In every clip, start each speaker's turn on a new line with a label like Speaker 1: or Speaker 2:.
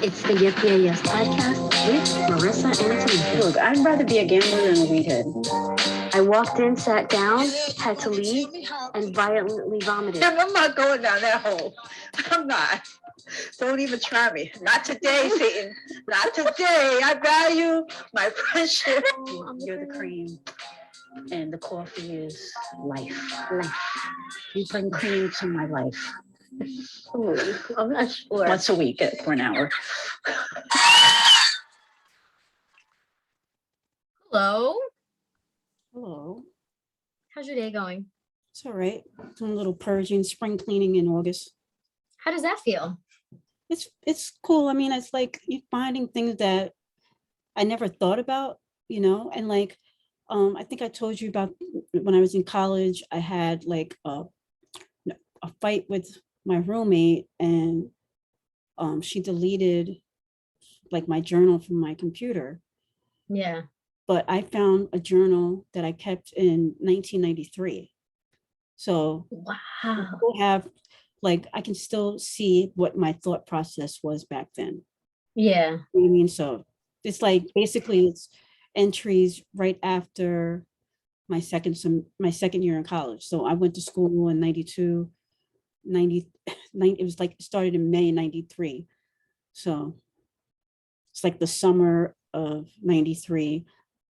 Speaker 1: It's the Yes Yeah Yes podcast with Marisa and Tamika.
Speaker 2: Look, I'd rather be a gambler than a weedhead.
Speaker 1: I walked in, sat down, had to leave, and violently vomited.
Speaker 2: I'm not going down that hole. I'm not. Don't even try me. Not today, Satan. Not today. I value my friendship. You're the cream. And the coffee is life. You bring cream to my life.
Speaker 1: I'm not sure.
Speaker 2: Once a week for an hour.
Speaker 3: Hello.
Speaker 4: Hello.
Speaker 3: How's your day going?
Speaker 4: It's all right. Doing a little purging, spring cleaning in August.
Speaker 3: How does that feel?
Speaker 4: It's cool. I mean, it's like you finding things that I never thought about, and like I think I told you about when I was in college, I had like a fight with my roommate, and she deleted like my journal from my computer.
Speaker 3: Yeah.
Speaker 4: But I found a journal that I kept in 1993. So
Speaker 3: Wow.
Speaker 4: I have like I can still see what my thought process was back then.
Speaker 3: Yeah.
Speaker 4: You know what I mean? So it's like basically it's entries right after my second year in college. So I went to school in 92, 90, it was like it started in May 93. So it's like the summer of 93.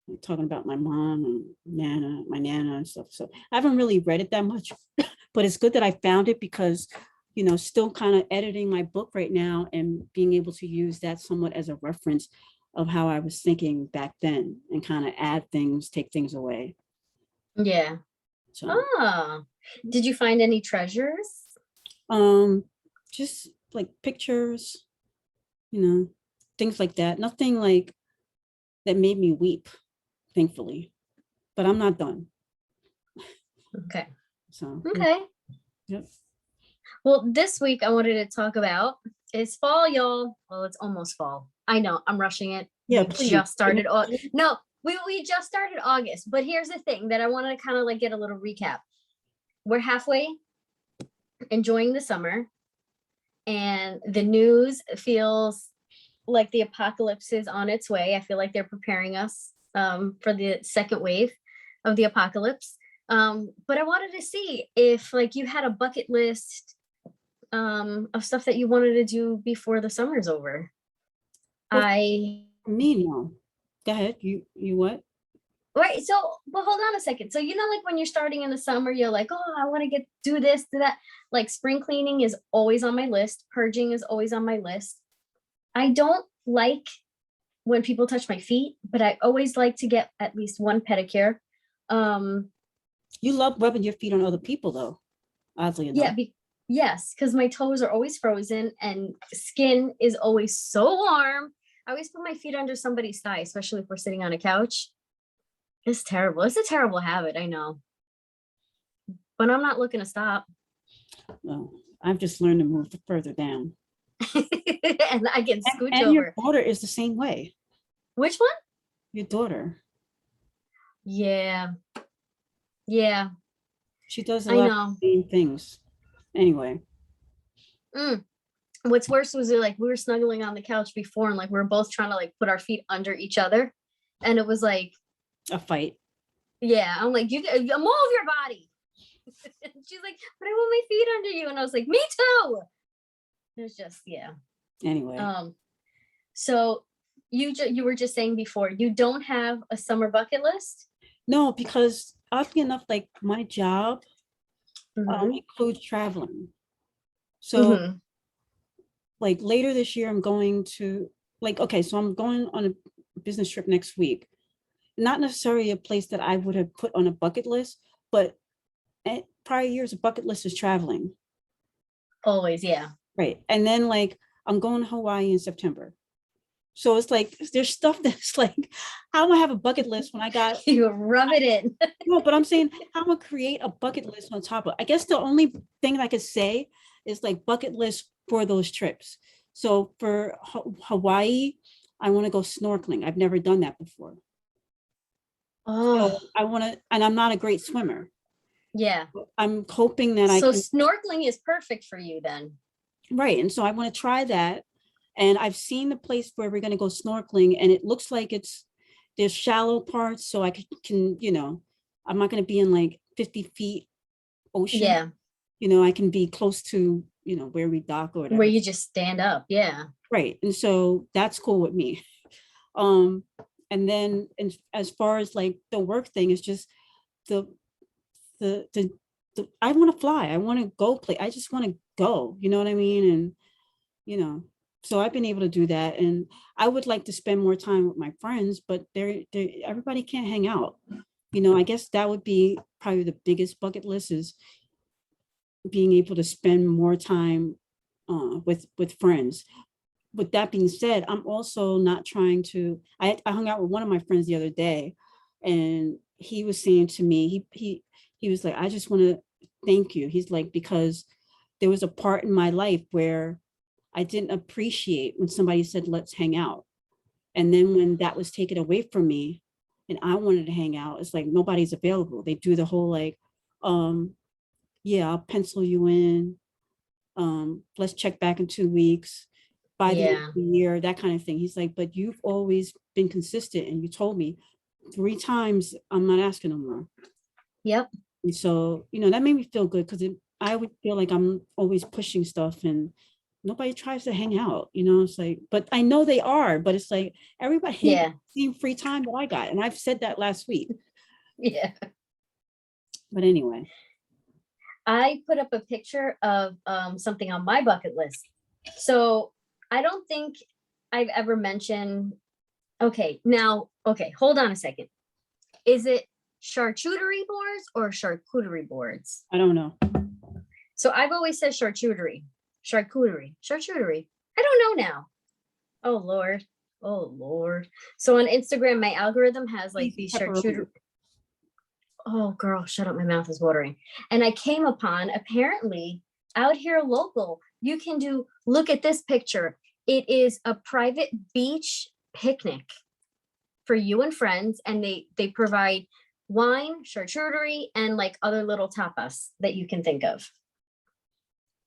Speaker 4: I'm talking about my mom and my nana and stuff. So I haven't really read it that much, but it's good that I found it because, still kind of editing my book right now and being able to use that somewhat as a reference of how I was thinking back then and kind of add things, take things away.
Speaker 3: Yeah.
Speaker 4: So,
Speaker 3: did you find any treasures?
Speaker 4: just like pictures, things like that. Nothing like that made me weep, thankfully, but I'm not done.
Speaker 3: Okay.
Speaker 4: So,
Speaker 3: Okay.
Speaker 4: Yep.
Speaker 3: Well, this week I wanted to talk about it's fall, y'all. Well, it's almost fall. I know I'm rushing it.
Speaker 4: Yeah,
Speaker 3: We
Speaker 4: please.
Speaker 3: just started. No, we just started August. But here's the thing that I wanted to kind of like get a little recap. We're halfway enjoying the summer, and the news feels like the apocalypse is on its way. I feel like they're preparing us for the second wave of the apocalypse. But I wanted to see if like you had a bucket list of stuff that you wanted to do before the summer's over.
Speaker 4: No. Go ahead. You what?
Speaker 3: Right. So, well, hold on a second. So, like when you're starting in the summer, you're like, oh, I want to do this, do that. Like spring cleaning is always on my list. Purging is always on my list. I don't like when people touch my feet, but I always like to get at least one pedicure.
Speaker 4: You love rubbing your feet on other people, though. Oddly enough.
Speaker 3: Yeah. Yes, because my toes are always frozen and skin is always so warm. I always put my feet under somebody's thigh, especially if we're sitting on a couch. It's terrible. It's a terrible habit, I know. But I'm not looking to stop.
Speaker 4: Well, I've just learned to move further down.
Speaker 3: And I can scooch
Speaker 4: and
Speaker 3: over.
Speaker 4: Your daughter is the same way.
Speaker 3: Which one?
Speaker 4: Your daughter.
Speaker 3: Yeah.
Speaker 4: She does a lot of the same things. Anyway.
Speaker 3: What's worse was like we were snuggling on the couch before and like we were both trying to like put our feet under each other. And it was like
Speaker 4: a fight.
Speaker 3: Yeah. I'm like, you move your body. She's like, but I want my feet under you. And I was like, me too. It was just, yeah.
Speaker 4: Anyway.
Speaker 3: So you were just saying before, you don't have a summer bucket list?
Speaker 4: No, because oddly enough, like my job includes traveling. So like later this year, I'm going to so I'm going on a business trip next week. Not necessarily a place that I would have put on a bucket list, but prior years, a bucket list is traveling.
Speaker 3: Always, yeah.
Speaker 4: Right. And then like I'm going to Hawaii in September. So it's like there's stuff that's like, how am I have a bucket list when I got
Speaker 3: you rub it in?
Speaker 4: No, but I'm saying how am I create a bucket list on top of it? I guess the only thing that I could say is like bucket list for those trips. So for Hawaii, I want to go snorkeling. I've never done that before. So I want to, and I'm not a great swimmer.
Speaker 3: Yeah.
Speaker 4: I'm hoping that I can.
Speaker 3: So snorkeling is perfect for you then.
Speaker 4: Right. And so I want to try that. And I've seen the place where we're gonna go snorkeling, and it looks like there's shallow parts, so I can, I'm not gonna be in like 50 feet ocean.
Speaker 3: Yeah.
Speaker 4: I can be close to, where we dock or whatever.
Speaker 3: Where you just stand up. Yeah.
Speaker 4: Right. And so that's cool with me. And then, and as far as like the work thing, it's just the I want to fly. I want to go play. I just want to go, you know what I mean? And, so I've been able to do that. And I would like to spend more time with my friends, but everybody can't hang out. I guess that would be probably the biggest bucket list, is being able to spend more time with friends. With that being said, I'm also not trying to, I hung out with one of my friends the other day, and he was saying to me, he was like, I just want to thank you. He's like, because there was a part in my life where I didn't appreciate when somebody said, let's hang out. And then when that was taken away from me and I wanted to hang out, it's like nobody's available. They do the whole like, yeah, I'll pencil you in. Let's check back in 2 weeks, by the end of the year, that kind of thing. He's like, but you've always been consistent, and you told me 3 times I'm not asking no more.
Speaker 3: Yep.
Speaker 4: And so, that made me feel good, because I would feel like I'm always pushing stuff and nobody tries to hang out, it's like, but I know they are, but it's like everybody same free time that I got. And I've said that last week.
Speaker 3: Yeah.
Speaker 4: But anyway.
Speaker 3: I put up a picture of something on my bucket list. So I don't think I've ever mentioned, okay, hold on a second. Is it charcuterie boards or charcuterie boards?
Speaker 4: I don't know.
Speaker 3: So I've always said charcuterie. I don't know now. Oh Lord. So on Instagram, my algorithm has like these charcuterie. Oh girl, shut up, my mouth is watering. And I came upon, apparently out here local, you can look at this picture. It is a private beach picnic for you and friends, and they provide wine, charcuterie, and like other little tapas that you can think of.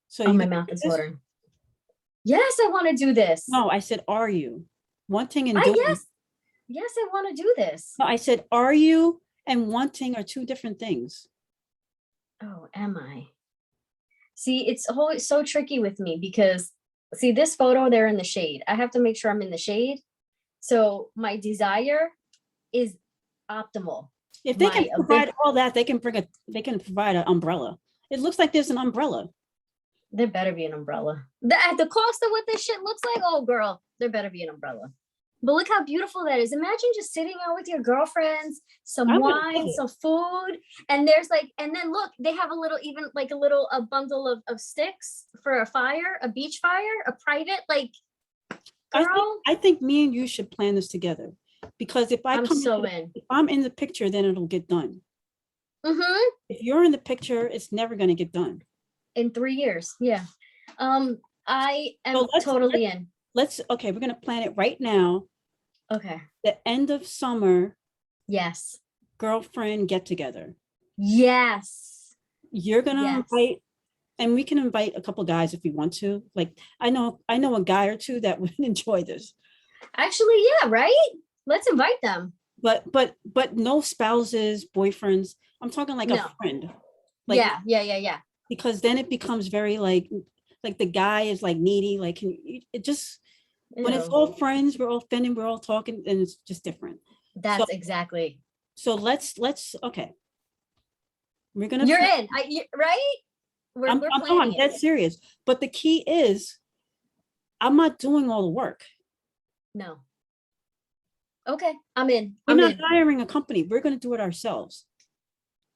Speaker 3: So my mouth is watering. Yes, I want to do this.
Speaker 4: No, I said, are you wanting and doing?
Speaker 3: Yes, I want to do this.
Speaker 4: No, I said, are you and wanting are 2 different things.
Speaker 3: Oh, am I? See, it's always so tricky with me, because see this photo there in the shade. I have to make sure I'm in the shade. So my desire is optimal.
Speaker 4: If they can provide all that, they can provide an umbrella. It looks like there's an umbrella.
Speaker 3: There better be an umbrella. At the cost of what this shit looks like, oh girl, there better be an umbrella. But look how beautiful that is. Imagine just sitting out with your girlfriends, some wine, some food. And and then look, they have a bundle of sticks for a fire, a beach fire, a private, like, girl.
Speaker 4: I think me and you should plan this together, because if if I'm in the picture, then it'll get done.
Speaker 3: Mm-hmm.
Speaker 4: If you're in the picture, it's never going to get done.
Speaker 3: In 3 years. Yeah. I am totally in.
Speaker 4: Okay, we're going to plan it right now.
Speaker 3: Okay.
Speaker 4: The end of summer.
Speaker 3: Yes.
Speaker 4: Girlfriend get together.
Speaker 3: Yes.
Speaker 4: You're going to invite, and we can invite a couple guys if we want to. Like, I know a guy or 2 that would enjoy this.
Speaker 3: Actually, yeah, right? Let's invite them.
Speaker 4: But no spouses, boyfriends. I'm talking like a friend. Like,
Speaker 3: yeah.
Speaker 4: Because then it becomes very like the guy is like needy. Like, it just, when it's all friends, we're all offending, we're all talking, and it's just different.
Speaker 3: That's exactly.
Speaker 4: So let's okay. We're gonna.
Speaker 3: You're in, right?
Speaker 4: I'm dead serious. But the key is, I'm not doing all the work.
Speaker 3: No. Okay, I'm in.
Speaker 4: We're not hiring a company. We're gonna do it ourselves.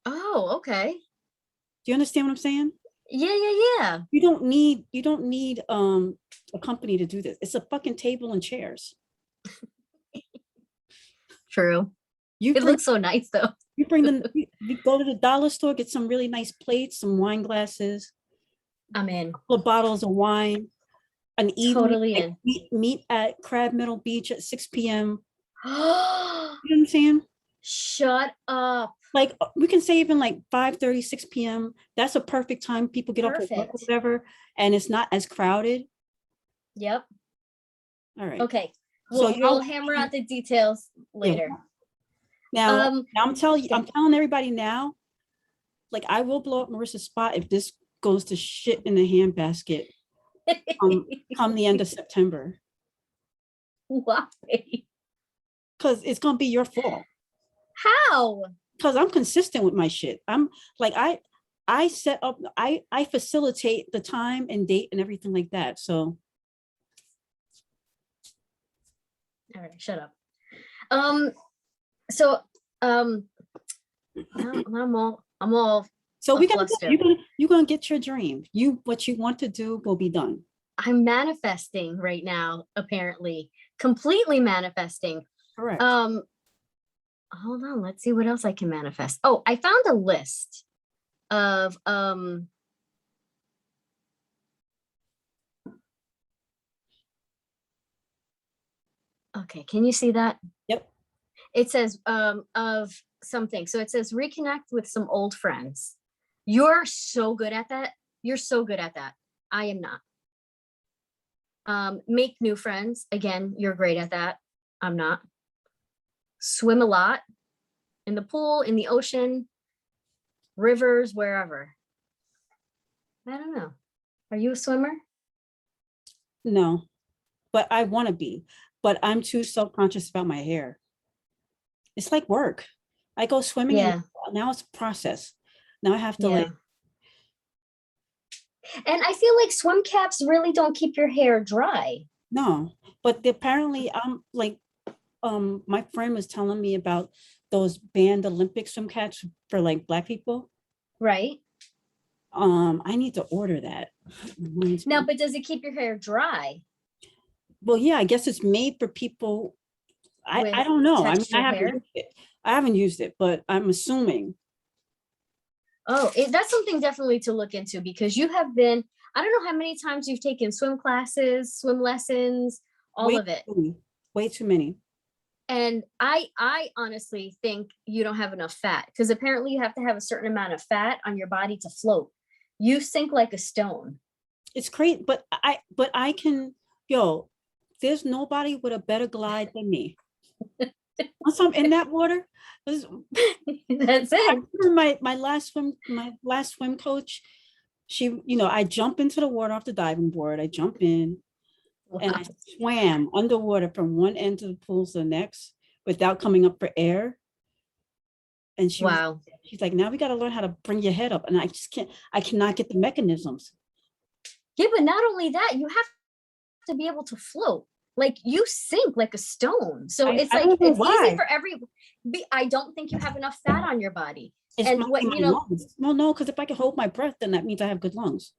Speaker 3: Oh, okay.
Speaker 4: Do you understand what I'm saying?
Speaker 3: Yeah.
Speaker 4: You don't need a company to do this. It's a fucking table and chairs.
Speaker 3: True. It looks so nice though.
Speaker 4: You bring them, you go to the dollar store, get some really nice plates, some wine glasses.
Speaker 3: I'm in.
Speaker 4: A couple of bottles of wine. An evening,
Speaker 3: totally in.
Speaker 4: Meet at Crab Meadow Beach at 6 p.m. You know what I'm saying?
Speaker 3: Shut up.
Speaker 4: Like, we can say even like 5:30, 6 p.m. That's a perfect time. People get off of work or whatever, and it's not as crowded.
Speaker 3: Yep.
Speaker 4: All right.
Speaker 3: Okay.
Speaker 4: So
Speaker 3: We'll hammer out the details later.
Speaker 4: Now,
Speaker 3: Um,
Speaker 4: I'm telling everybody now, like I will blow up Marissa's spot if this goes to shit in the handbasket come the end of September.
Speaker 3: Why?
Speaker 4: Because it's gonna be your fault.
Speaker 3: How?
Speaker 4: Because I'm consistent with my shit. I'm like I set up, I facilitate the time and date and everything like that. So
Speaker 3: All right, shut up. So now I'm all
Speaker 4: so we gotta
Speaker 3: fluster.
Speaker 4: you're gonna get your dream. What you want to do will be done.
Speaker 3: I'm manifesting right now, apparently. Completely manifesting.
Speaker 4: Correct.
Speaker 3: Hold on, let's see what else I can manifest. Oh, I found a list of okay, can you see that?
Speaker 4: Yep.
Speaker 3: It says of something. So it says reconnect with some old friends. You're so good at that. You're so good at that. I am not. Make new friends. Again, you're great at that. I'm not. Swim a lot in the pool, in the ocean, rivers, wherever. I don't know. Are you a swimmer?
Speaker 4: No, but I want to be, but I'm too self-conscious about my hair. It's like work. I go swimming and now it's a process. Now I have to like.
Speaker 3: And I feel like swim caps really don't keep your hair dry.
Speaker 4: No, but apparently like, my friend was telling me about those banned Olympic swim caps for like Black people.
Speaker 3: Right.
Speaker 4: I need to order that.
Speaker 3: Now, but does it keep your hair dry?
Speaker 4: Well, yeah, I guess it's made for people. I don't know. I mean, I haven't used it, but I'm assuming.
Speaker 3: Oh, that's something definitely to look into because you have been, I don't know how many times you've taken swim classes, swim lessons, all of it.
Speaker 4: Way too many.
Speaker 3: And I honestly think you don't have enough fat because apparently you have to have a certain amount of fat on your body to float. You sink like a stone.
Speaker 4: It's crazy, but I can, there's nobody with a better glide than me. Once I'm in that water,
Speaker 3: that's it.
Speaker 4: My last swim coach, she, I jump into the water off the diving board. I jump in and I swam underwater from one end of the pool to the next without coming up for air. And she's like, now we got to learn how to bring your head up. And I cannot get the mechanisms.
Speaker 3: Yeah, but not only that, you have to be able to float. Like you sink like a stone. So it's easy for I don't think you have enough fat on your body.
Speaker 4: It's and what lungs. Well, no, because if I can hold my breath, then that means I have good lungs.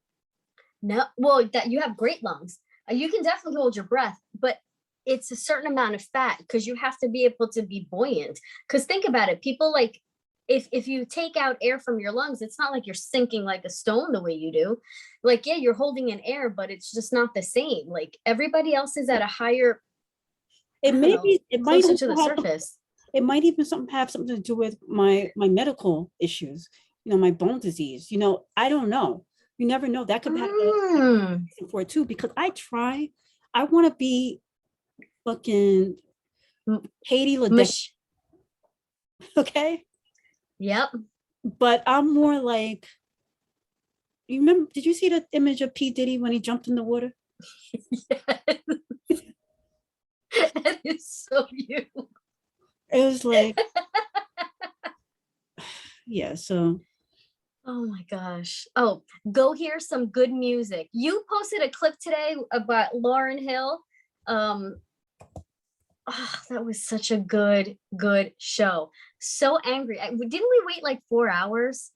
Speaker 3: No, well, that you have great lungs. You can definitely hold your breath, but it's a certain amount of fat because you have to be able to be buoyant. Because think about it, people like if you take out air from your lungs, it's not like you're sinking like a stone the way you do. Like, yeah, you're holding in air, but it's just not the same. Like everybody else is at a higher. It might to the surface.
Speaker 4: It might even have something to do with my medical issues. My bone disease. I don't know. You never know. That could happen for it too. Because I want to be fucking Katie Ledecky. Okay.
Speaker 3: Yep.
Speaker 4: But I'm more like, you remember, did you see the image of P. Diddy when he jumped in the water?
Speaker 3: Yes. That is so you.
Speaker 4: It was like, yeah, so.
Speaker 3: Oh my gosh. Oh, go hear some good music. You posted a clip today about Lauryn Hill. That was such a good show. So angry. Didn't we wait like 4 hours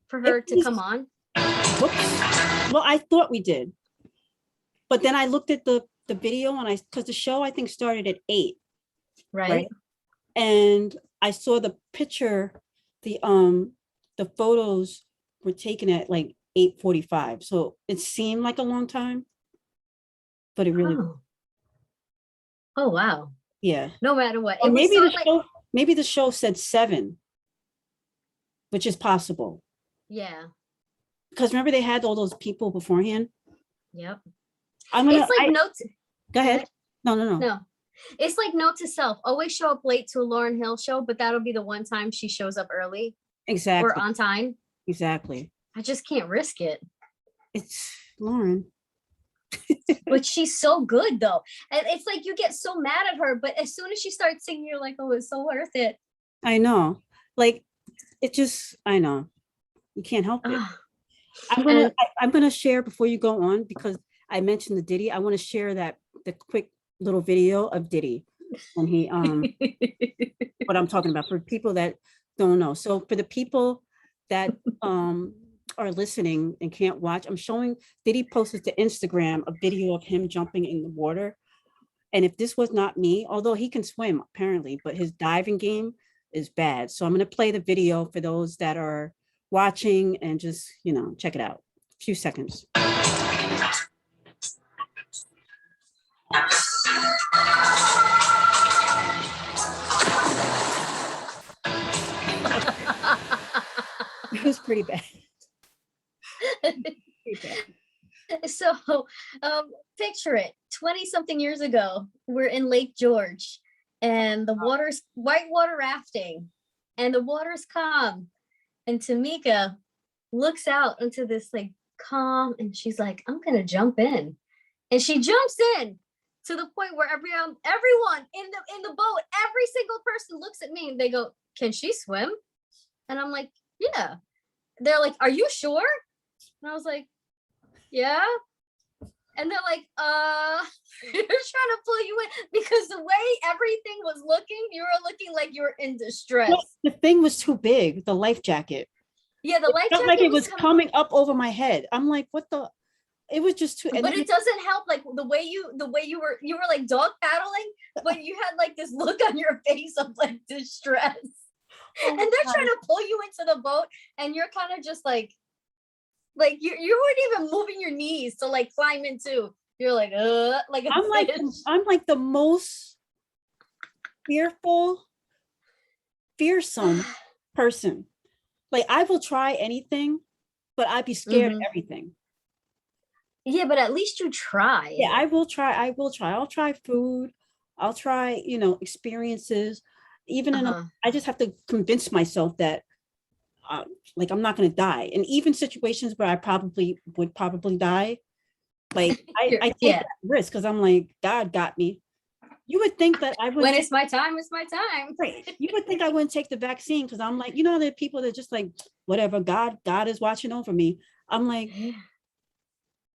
Speaker 3: for her to come on?
Speaker 4: Well, I thought we did. But then I looked at the video and because the show I think started at 8.
Speaker 3: Right.
Speaker 4: And I saw the picture, the photos were taken at like 8:45. So it seemed like a long time. But it really
Speaker 3: Oh wow.
Speaker 4: Yeah.
Speaker 3: No matter what.
Speaker 4: Or maybe the show said 7, which is possible.
Speaker 3: Yeah.
Speaker 4: Because remember they had all those people beforehand?
Speaker 3: Yep.
Speaker 4: Notes.
Speaker 3: Go ahead.
Speaker 4: No.
Speaker 3: No. It's like note to self. Always show up late to a Lauryn Hill show, but that'll be the one time she shows up early or
Speaker 4: Exactly.
Speaker 3: on time.
Speaker 4: Exactly.
Speaker 3: I just can't risk it.
Speaker 4: It's Lauren.
Speaker 3: But she's so good though. And it's like you get so mad at her, but as soon as she starts singing, you're like, oh, it's so worth it.
Speaker 4: I know. Like, it just, I know. You can't help it.
Speaker 3: Ugh.
Speaker 4: I'm gonna share before you go on, because I mentioned the Diddy. I want to share the quick little video of Diddy when he what I'm talking about for people that don't know. So for the people that are listening and can't watch, I'm showing Diddy posted to Instagram a video of him jumping in the water. And if this was not me, although he can swim apparently, but his diving game is bad. So I'm going to play the video for those that are watching and just, check it out. A few seconds. It was pretty bad. Pretty bad.
Speaker 3: So picture it, 20 something years ago, we're in Lake George and the water's whitewater rafting and the water's calm. And Tamika looks out into this like calm and she's like, I'm gonna jump in. And she jumps in to the point where everyone in the boat, every single person looks at me and they go, can she swim? And I'm like, yeah. They're like, are you sure? And I was like, yeah. And they're like, you're trying to pull you in because the way everything was looking, you were looking like you were in distress.
Speaker 4: Well, the thing was too big, the life jacket.
Speaker 3: Yeah, the life jacket
Speaker 4: like it was coming up over my head. I'm like, what the? It was just too.
Speaker 3: But it doesn't help, like the way you were like dog paddling, but you had like this look on your face of like distress. And they're trying to pull you into the boat, and you're kind of just like you weren't even moving your knees to like climb into. You're like, like
Speaker 4: I'm like the most fearsome person. Like I will try anything, but I'd be scared of everything.
Speaker 3: Yeah, but at least you try.
Speaker 4: Yeah, I will try. I'll try food. I'll try, experiences. Even I just have to convince myself that like I'm not going to die. And even situations where I would probably die, like I take that risk because I'm like, God got me. You would think that I would.
Speaker 3: When it's my time, it's my time.
Speaker 4: Right. You would think I wouldn't take the vaccine because I'm like, there are people that just like, whatever, God is watching over me. I'm like,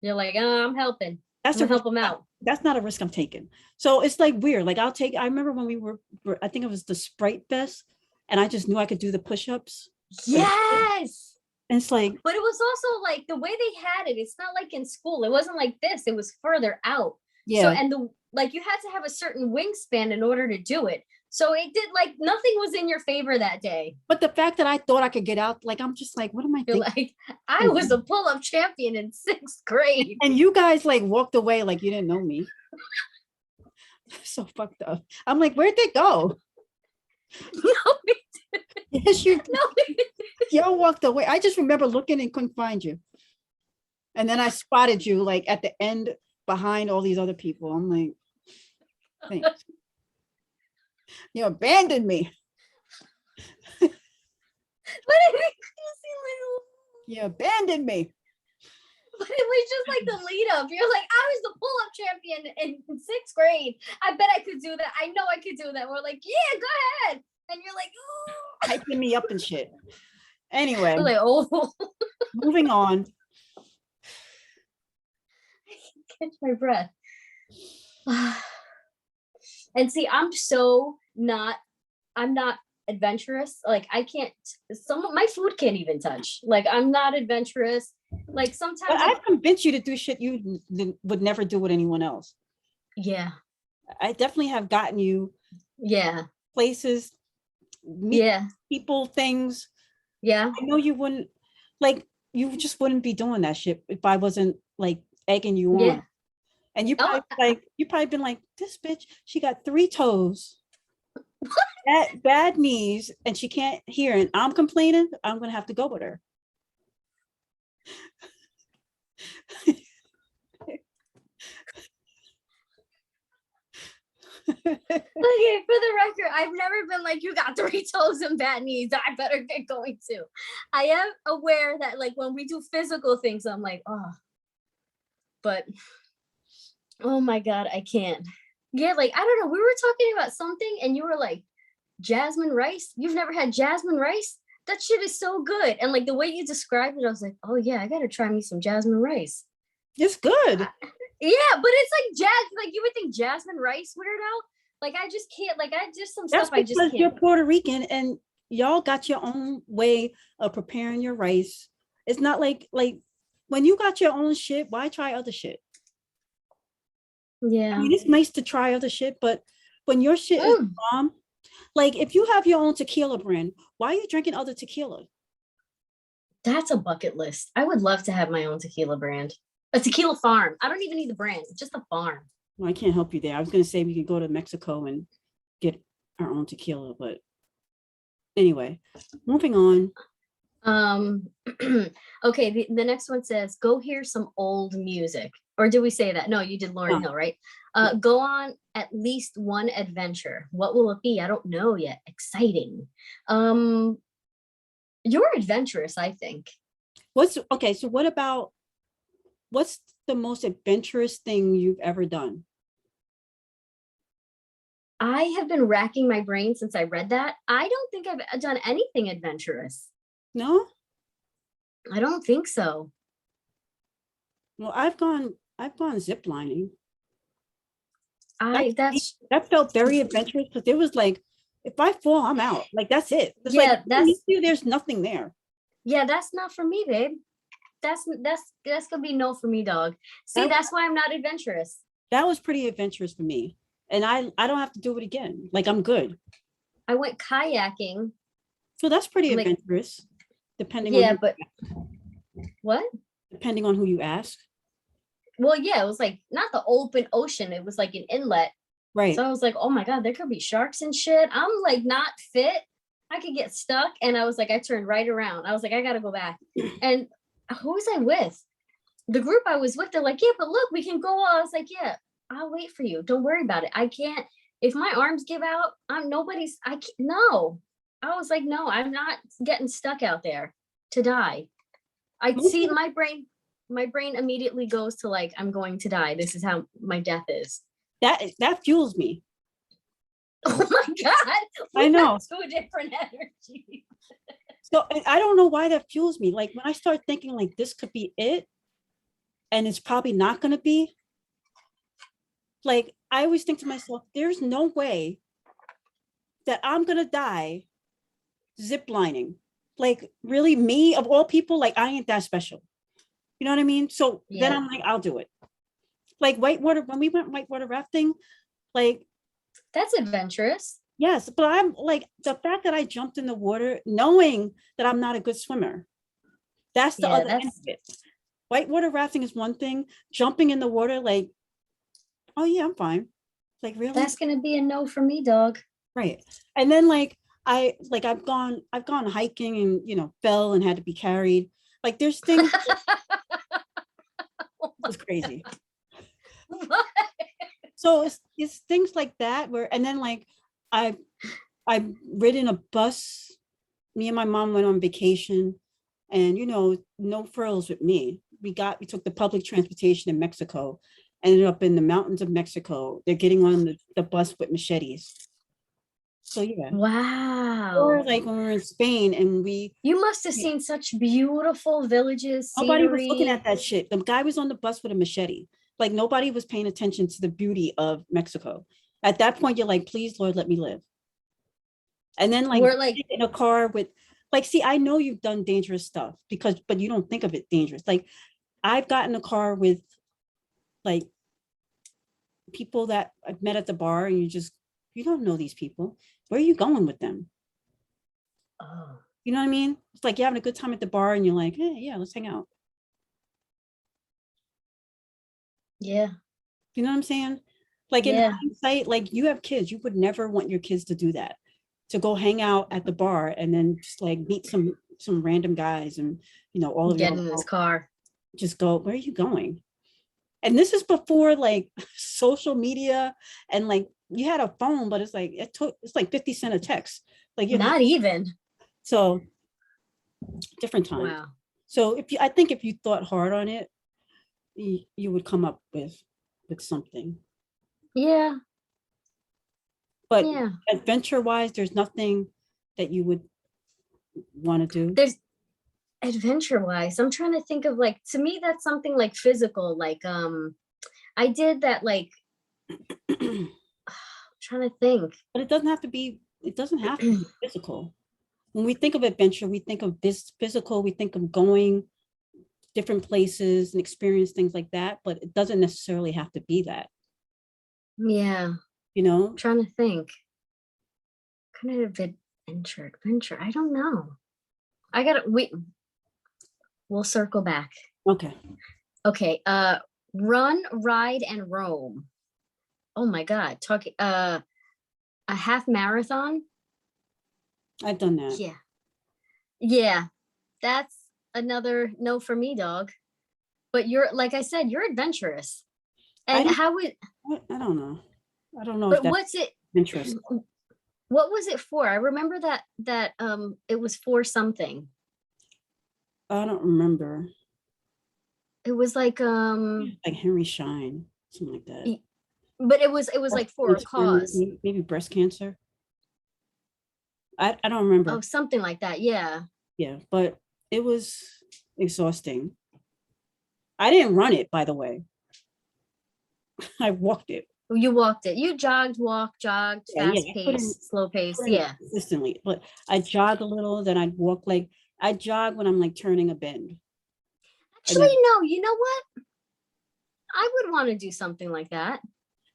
Speaker 3: you're like, I'm helping.
Speaker 4: That's
Speaker 3: to help them out.
Speaker 4: That's not a risk I'm taking. So it's like weird. Like I remember when we were I think it was the Sprite Fest, and I just knew I could do the push-ups.
Speaker 3: Yes.
Speaker 4: And it's like,
Speaker 3: but it was also like the way they had it. It's not like in school. It wasn't like this. It was further out.
Speaker 4: Yeah.
Speaker 3: So and you had to have a certain wingspan in order to do it. So it did nothing was in your favor that day.
Speaker 4: But the fact that I thought I could get out, like I'm just like, what am I thinking?
Speaker 3: Like, I was a pull-up champion in 6th grade.
Speaker 4: And you guys like walked away like you didn't know me. So fucked up. I'm like, where'd they go?
Speaker 3: No, we didn't.
Speaker 4: Yes, you.
Speaker 3: No, we didn't.
Speaker 4: Y'all walked away. I just remember looking and couldn't find you. And then I spotted you like at the end behind all these other people. I'm like, thanks. You abandoned me.
Speaker 3: But
Speaker 4: you abandoned me.
Speaker 3: But it was just like the lead up. You're like, I was the pull-up champion in 6th grade. I bet I could do that. I know I could do that. We're like, yeah, go ahead. And you're like, oh.
Speaker 4: Hyping me up and shit. Anyway,
Speaker 3: like, oh.
Speaker 4: Moving on.
Speaker 3: I can catch my breath. And see, I'm not adventurous. Like I can't, my food can't even touch. Like I'm not adventurous. Like sometimes
Speaker 4: I've convinced you to do shit you would never do with anyone else.
Speaker 3: Yeah.
Speaker 4: I definitely have gotten you places, people, things.
Speaker 3: Yeah.
Speaker 4: I know you wouldn't, like, you just wouldn't be doing that shit if I wasn't like egging you on. And you probably been like, this bitch, she got 3 toes, bad knees, and she can't hear. And I'm complaining, I'm gonna have to go with her.
Speaker 3: Okay, for the record, I've never been like, you got 3 toes and bad knees. I better get going too. I am aware that like when we do physical things, I'm like, oh, but oh my God, I can't. Yeah, like I don't know. We were talking about something and you were like, jasmine rice. You've never had jasmine rice? That shit is so good. And like the way you described it, I was like, oh yeah, I gotta try me some jasmine rice.
Speaker 4: It's good.
Speaker 3: Yeah, but it's like like you would think jasmine rice, weirdo. Like I just can't, like I just some
Speaker 4: That's
Speaker 3: stuff I just
Speaker 4: because you're
Speaker 3: can't.
Speaker 4: Puerto Rican and y'all got your own way of preparing your rice. It's not like when you got your own shit, why try other shit? I
Speaker 3: Yeah.
Speaker 4: mean, it's nice to try other shit, but when your shit is
Speaker 3: Mm,
Speaker 4: bomb, like if you have your own tequila brand, why are you drinking other tequila?
Speaker 3: that's a bucket list. I would love to have my own tequila brand. A tequila farm. I don't even need the brand, just a farm.
Speaker 4: Well, I can't help you there. I was going to say we could go to Mexico and get our own tequila, but anyway, moving on.
Speaker 3: Okay, the next one says, go hear some old music. Or did we say that? No, you did Lauryn Hill, right? Go on at least one adventure. What will it be? I don't know yet. Exciting. You're adventurous, I think.
Speaker 4: Okay, so what's the most adventurous thing you've ever done?
Speaker 3: I have been racking my brain since I read that. I don't think I've done anything adventurous.
Speaker 4: No?
Speaker 3: I don't think so.
Speaker 4: Well, I've gone ziplining. That felt very adventurous because it was like, if I fall, I'm out. Like that's it. It's
Speaker 3: Yeah,
Speaker 4: like there's nothing there.
Speaker 3: yeah, that's not for me, babe. That's gonna be no for me, dog. See, that's why I'm not adventurous.
Speaker 4: That was pretty adventurous for me. And I don't have to do it again. Like I'm good.
Speaker 3: I went kayaking.
Speaker 4: So that's pretty
Speaker 3: Like,
Speaker 4: adventurous, depending
Speaker 3: yeah,
Speaker 4: on
Speaker 3: but what?
Speaker 4: depending on who you ask.
Speaker 3: Well, yeah, it was like not the open ocean, it was like an inlet.
Speaker 4: Right.
Speaker 3: So I was like, oh my God, there could be sharks and shit. I'm like not fit. I could get stuck. And I was like, I turned right around. I was like, I gotta go back. And who was I with? The group I was with, they're like, yeah, but look, we can go. I was like, yeah, I'll wait for you. Don't worry about it. I can't, if my arms give out, no. I was like, no, I'm not getting stuck out there to die. I see my brain immediately goes to like, I'm going to die. This is how my death is.
Speaker 4: That fuels me.
Speaker 3: Oh my God.
Speaker 4: I know.
Speaker 3: To a different energy.
Speaker 4: So I don't know why that fuels me. Like when I start thinking like this could be it, and it's probably not going to be, like I always think to myself, there's no way that I'm going to die ziplining. Like really, me of all people, like I ain't that special. You know what I mean? So then I'm like, I'll do it. Like whitewater, when we went whitewater rafting, like
Speaker 3: that's adventurous.
Speaker 4: Yes, but I'm like the fact that I jumped in the water knowing that I'm not a good swimmer. That's the other end of it. Whitewater rafting is one thing. Jumping in the water, like, oh yeah, I'm fine. Like really?
Speaker 3: That's gonna be a no for me, dog.
Speaker 4: Right. And then I've gone hiking and fell and had to be carried. Like there's things it's crazy. So it's things like that where, and then like I've ridden a bus. Me and my mom went on vacation, and no frills with me. We took the public transportation in Mexico, ended up in the mountains of Mexico. They're getting on the bus with machetes. So yeah.
Speaker 3: Wow.
Speaker 4: Or like when we were in Spain and
Speaker 3: you must have seen such beautiful villages.
Speaker 4: Nobody
Speaker 3: scenery.
Speaker 4: was looking at that shit. The guy was on the bus with a machete. Like nobody was paying attention to the beauty of Mexico. At that point, you're like, please, Lord, let me live. And then like, we're like in a car with like, see, I know you've done dangerous stuff but you don't think of it dangerous. Like I've gotten a car with like people that I've met at the bar and you don't know these people. Where are you going with them?
Speaker 3: Oh.
Speaker 4: You know what I mean? It's like you're having a good time at the bar and you're like, hey, yeah, let's hang out.
Speaker 3: Yeah.
Speaker 4: You know what I'm saying? Like in hindsight, like you have kids, you would never want your kids to do that, to go hang out at the bar and then just like meet some random guys and all of
Speaker 3: get in this car.
Speaker 4: Just go, where are you going? And this is before like social media and like you had a phone, but it's like it's like 50 cents a text. Like you
Speaker 3: Not even.
Speaker 4: so different time.
Speaker 3: Wow.
Speaker 4: So I think if you thought hard on it, you would come up with something.
Speaker 3: Yeah.
Speaker 4: But
Speaker 3: Yeah.
Speaker 4: adventure wise, there's nothing that you would want to do.
Speaker 3: There's adventure wise. I'm trying to think of like, to me, that's something like physical. Like, I did that, like, trying to think.
Speaker 4: But it doesn't have to be physical. When we think of adventure, we think of this physical, we think of going different places and experience things like that, but it doesn't necessarily have to be that.
Speaker 3: Yeah.
Speaker 4: You know?
Speaker 3: I'm trying to think. Kind of adventure. I don't know. We'll circle back.
Speaker 4: Okay.
Speaker 3: Okay. Run, ride, and roam. Oh my God. Talking a half marathon.
Speaker 4: I've done that.
Speaker 3: Yeah. Yeah. That's another no for me, dog. But you're, like I said, you're adventurous. And how would
Speaker 4: I don't know. I don't know.
Speaker 3: But what's it
Speaker 4: interesting?
Speaker 3: What was it for? I remember that it was for something.
Speaker 4: I don't remember.
Speaker 3: It was like
Speaker 4: Henry Schein, something like that.
Speaker 3: But it was like for a cause.
Speaker 4: Maybe breast cancer. I don't remember.
Speaker 3: Oh, something like that. Yeah.
Speaker 4: Yeah, but it was exhausting. I didn't run it, by the way. I walked it.
Speaker 3: You walked it. You jogged, fast pace, slow pace. Yeah.
Speaker 4: Consistently. But I jog a little, then I'd walk. Like I jog when I'm like turning a bend.
Speaker 3: Actually, no, you know what? I would want to do something like that.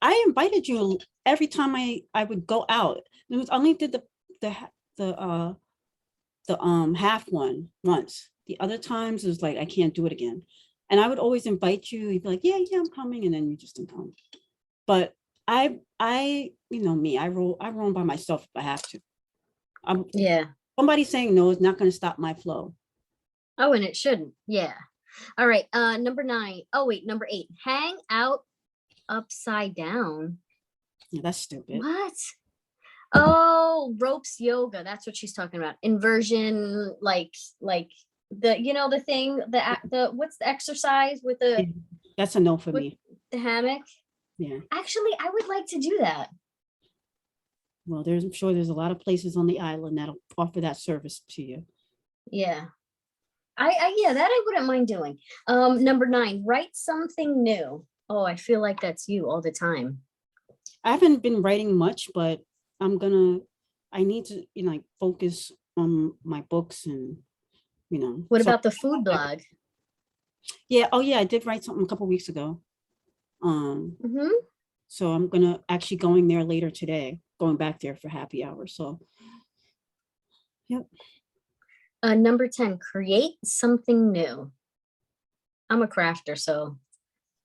Speaker 4: I invited you every time I would go out. It was only did the half one once. The other times it was like I can't do it again. And I would always invite you. You'd be like, yeah, I'm coming, and then you just didn't come. But I you know me, I roam by myself if I have to.
Speaker 3: Yeah.
Speaker 4: Somebody saying no is not going to stop my flow.
Speaker 3: Oh, and it shouldn't. Yeah. All right. Number 9. Oh wait, number 8. Hang out upside down.
Speaker 4: Yeah, that's stupid.
Speaker 3: What? Oh, ropes yoga. That's what she's talking about. Inversion, like the the thing, the what's the exercise with the
Speaker 4: that's a no for me.
Speaker 3: The hammock.
Speaker 4: Yeah.
Speaker 3: Actually, I would like to do that.
Speaker 4: Well, I'm sure there's a lot of places on the island that'll offer that service to you.
Speaker 3: Yeah. Yeah, that I wouldn't mind doing. Number 9, write something new. Oh, I feel like that's you all the time.
Speaker 4: I haven't been writing much, but I need to, like focus on my books and,
Speaker 3: What about the food blog?
Speaker 4: Yeah. Oh yeah. I did write something a couple weeks ago. So I'm going to actually going there later today, going back there for happy hour. So, yep.
Speaker 3: Number 10, create something new. I'm a crafter, so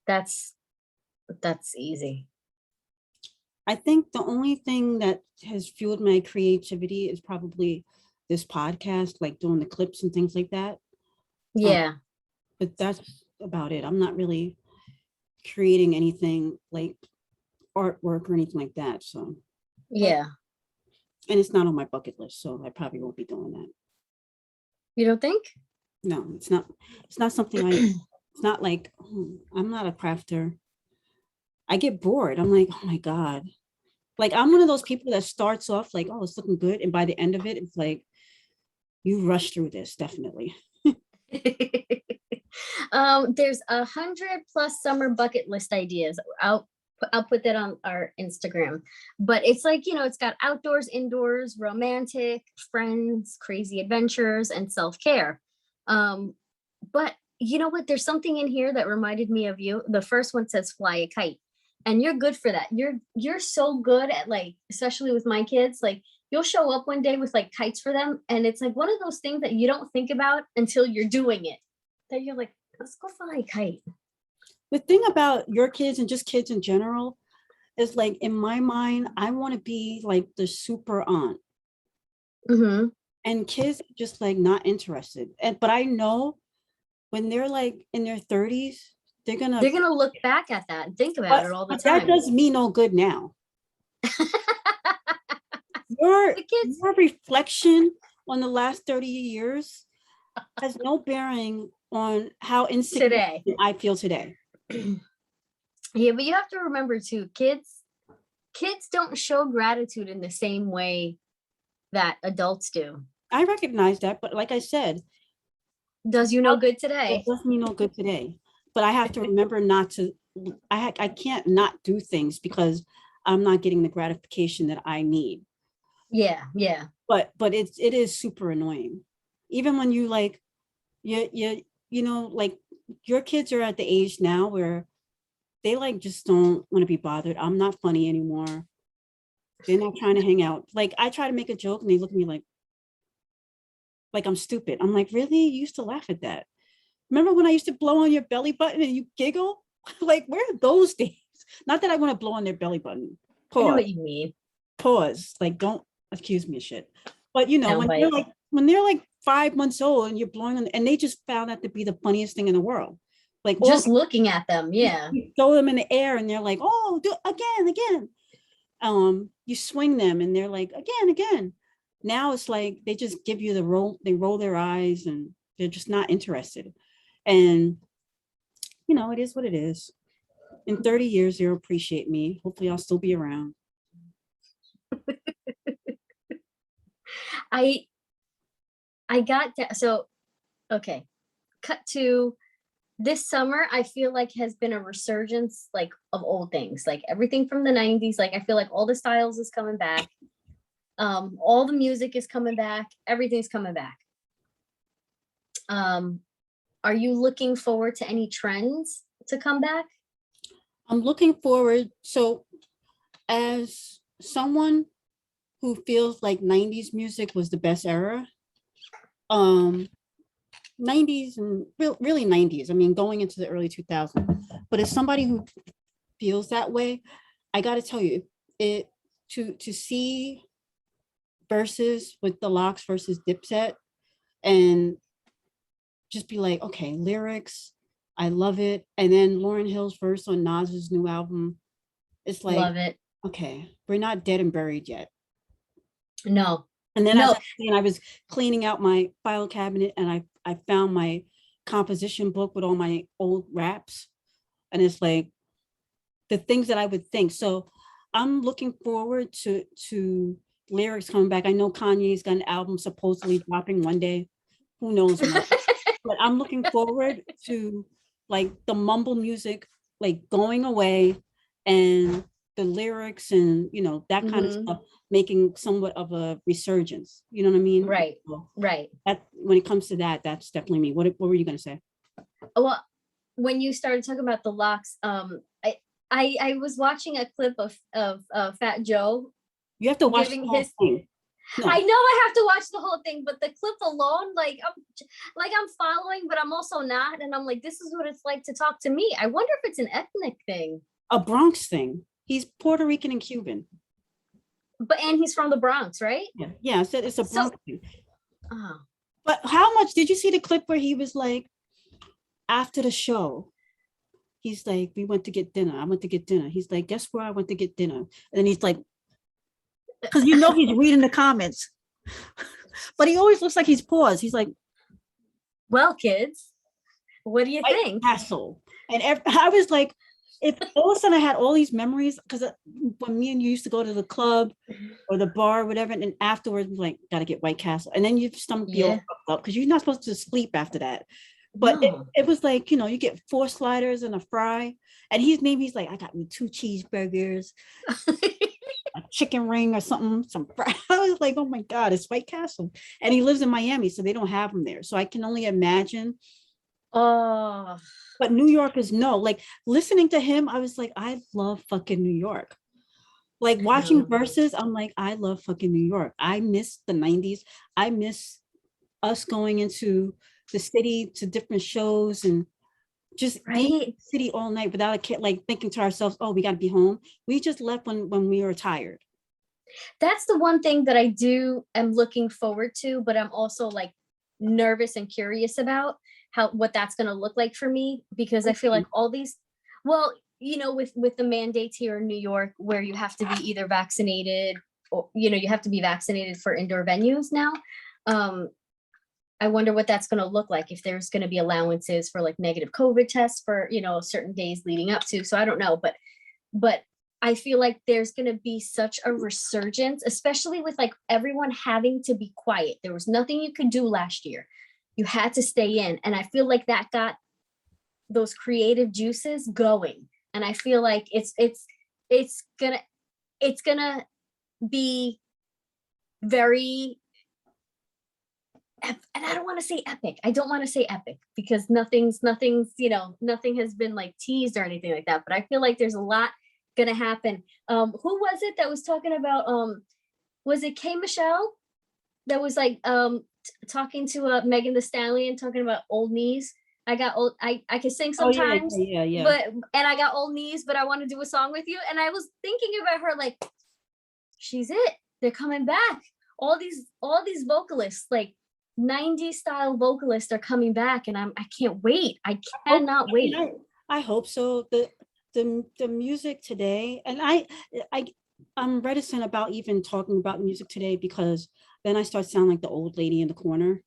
Speaker 3: that's easy.
Speaker 4: I think the only thing that has fueled my creativity is probably this podcast, like doing the clips and things like that.
Speaker 3: Yeah.
Speaker 4: But that's about it. I'm not really creating anything like artwork or anything like that. So
Speaker 3: yeah.
Speaker 4: And it's not on my bucket list, so I probably won't be doing that.
Speaker 3: You don't think?
Speaker 4: No, it's not something it's not like I'm not a crafter. I get bored. I'm like, oh my God. Like I'm one of those people that starts off like, oh, it's looking good. And by the end of it, it's like, you rush through this, definitely.
Speaker 3: There's 100+ summer bucket list ideas. I'll put that on our Instagram. But it's like, it's got outdoors, indoors, romantic, friends, crazy adventures, and self-care. But you know what? There's something in here that reminded me of you. The first one says fly a kite. And you're good for that. You're so good at, like, especially with my kids, like you'll show up one day with like kites for them. And it's like one of those things that you don't think about until you're doing it. That you're like, let's go fly a kite.
Speaker 4: The thing about your kids and just kids in general is like, in my mind, I want to be like the super aunt.
Speaker 3: Mm-hmm.
Speaker 4: And kids are just like not interested. But I know when they're like in their 30s, they're gonna
Speaker 3: look back at that and think about it all the time.
Speaker 4: That does me no good now. your
Speaker 3: The kids.
Speaker 4: your reflection on the last 30 years has no bearing on how insignificant
Speaker 3: Today.
Speaker 4: I feel today.
Speaker 3: Yeah, but you have to remember too, kids don't show gratitude in the same way that adults do.
Speaker 4: I recognize that, but like I said,
Speaker 3: Does you no good
Speaker 4: it
Speaker 3: today?
Speaker 4: does me no good today. But I have to remember not to. I can't not do things because I'm not getting the gratification that I need.
Speaker 3: Yeah, yeah.
Speaker 4: But it is super annoying. Even when you like, you know, like your kids are at the age now where they like just don't want to be bothered. I'm not funny anymore. They're not trying to hang out. Like I try to make a joke and they look at me like I'm stupid. I'm like, really? You used to laugh at that. Remember when I used to blow on your belly button and you giggle? Like, where are those days? Not that I want to blow on their belly button.
Speaker 3: I know
Speaker 4: Pause.
Speaker 3: what you mean.
Speaker 4: Pause. Like, don't accuse me of shit. But you know,
Speaker 3: No,
Speaker 4: when they're like 5 months old and you're blowing on, and they just found that to be the funniest thing in the world. Like
Speaker 3: just looking at them, yeah.
Speaker 4: you throw them in the air and they're like, oh, do again. You swing them and they're like, again. Now it's like they just give you the roll, they roll their eyes and they're just not interested. And you know, it is what it is. In 30 years, they'll appreciate me. Hopefully I'll still be around.
Speaker 3: I got that. So, okay. Cut to this summer, I feel like has been a resurgence like of old things, like everything from the 90s. Like I feel like all the styles is coming back. All the music is coming back. Everything's coming back. Are you looking forward to any trends to come back?
Speaker 4: I'm looking forward. So as someone who feels like 90s music was the best era, 90s and really 90s, I mean, going into the early 2000s, but as somebody who feels that way, I got to tell you, it to see verses with the Locks versus Dipset and just be like, okay, lyrics, I love it. And then Lauryn Hill's verse on Nas's new album, it's like,
Speaker 3: Love it.
Speaker 4: okay, we're not dead and buried yet.
Speaker 3: No.
Speaker 4: And then
Speaker 3: No.
Speaker 4: I was cleaning out my file cabinet and I found my composition book with all my old raps. And it's like the things that I would think. So I'm looking forward to lyrics coming back. I know Kanye's got an album supposedly dropping one day. Who knows when? But I'm looking forward to like the mumble music like going away and the lyrics and you know that kind of stuff making somewhat of a resurgence. You know what I mean?
Speaker 3: Right.
Speaker 4: So
Speaker 3: Right.
Speaker 4: that when it comes to that, that's definitely me. What were you gonna say?
Speaker 3: Well, when you started talking about the Locks, I was watching a clip of Fat Joe.
Speaker 4: You have to watch the whole thing. No.
Speaker 3: I know I have to watch the whole thing, but the clip alone, I'm following, but I'm also not. And I'm like, this is what it's like to talk to me. I wonder if it's an ethnic thing.
Speaker 4: A Bronx thing. He's Puerto Rican and Cuban.
Speaker 3: And he's from the Bronx, right?
Speaker 4: Yeah. I said it's a Bronx thing.
Speaker 3: Oh.
Speaker 4: But how much did you see the clip where he was like, after the show, he's like, we went to get dinner. I went to get dinner. He's like, guess where I went to get dinner? And then he's like, because you know he's reading the comments. But he always looks like he's paused. He's like,
Speaker 3: well, kids, what do you think?
Speaker 4: Castle. And I was like, if all of a sudden I had all these memories, because when me and you used to go to the club or the bar or whatever, and then afterwards, like, gotta get White Castle. And then your stomach be all fucked up because you're not supposed to sleep after that. But it was like, you know, you get 4 sliders and a fry. And he's like, I got me 2 cheeseburgers, a chicken ring or something, some fry. I was like, oh my God, it's White Castle. And he lives in Miami, so they don't have them there. So I can only imagine.
Speaker 3: Oh.
Speaker 4: But New Yorkers know, like listening to him, I was like, I love fucking New York. Like watching verses, I'm like, I love fucking New York. I miss the 90s. I miss us going into the city to different shows and just being in the city all night without a kid, like thinking to ourselves, oh, we got to be home. We just left when we were tired.
Speaker 3: That's the one thing that I am looking forward to, but I'm also like nervous and curious about what that's going to look like for me, because I feel like all these, well, you know, with the mandates here in New York where you have to be either vaccinated you have to be vaccinated for indoor venues now. I wonder what that's going to look like, if there's going to be allowances for like negative COVID tests for, certain days leading up to. So I don't know, but I feel like there's going to be such a resurgence, especially with like everyone having to be quiet. There was nothing you could do last year. You had to stay in. And I feel like that got those creative juices going. And I feel like it's gonna be very, and I don't want to say epic. I don't want to say epic because nothing has been like teased or anything like that. But I feel like there's a lot gonna happen. Who was it that was talking about? Was it K Michelle that was like talking to Megan Thee Stallion, talking about old knees? I got old. I can sing sometimes,
Speaker 4: yeah.
Speaker 3: but I got old knees. But I want to do a song with you. And I was thinking about her like, she's it. They're coming back. All these vocalists, like 90s style vocalists, are coming back, and I can't wait. I cannot wait.
Speaker 4: I hope so. The music today, and I'm reticent about even talking about music today because then I start sounding like the old lady in the corner.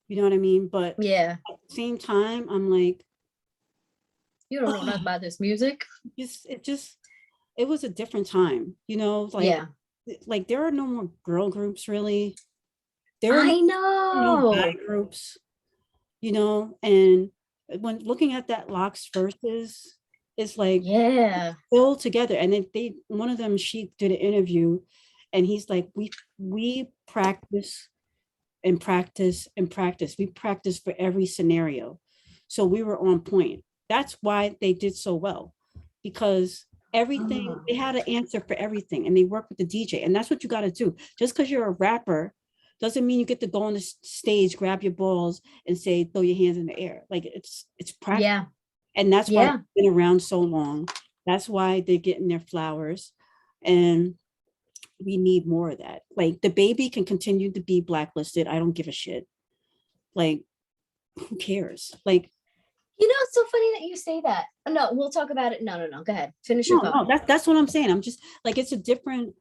Speaker 4: You know what I mean? But
Speaker 3: yeah,
Speaker 4: at the same time, I'm like,
Speaker 3: you don't know nothing about this music.
Speaker 4: It was a different time, like there are no more girl groups really.
Speaker 3: I
Speaker 4: No guy
Speaker 3: know.
Speaker 4: groups, and when looking at that Locks versus, it's like
Speaker 3: Yeah.
Speaker 4: all together. And then one of them, she did an interview and he's like, we practice and practice and practice. We practice for every scenario. So we were on point. That's why they did so well, because everything, they had an answer for everything, and they work with the DJ. And that's what you got to do. Just because you're a rapper doesn't mean you get to go on the stage, grab your balls and say, throw your hands in the air. Like it's practice.
Speaker 3: Yeah.
Speaker 4: And that's why it's been around so long. That's why they're getting their flowers. And we need more of that. Like the baby can continue to be blacklisted. I don't give a shit. Like, who cares? Like,
Speaker 3: it's so funny that you say that. No, we'll talk about it. No. Go ahead. Finish your thought.
Speaker 4: No, that's what I'm saying. I'm just like, it's a different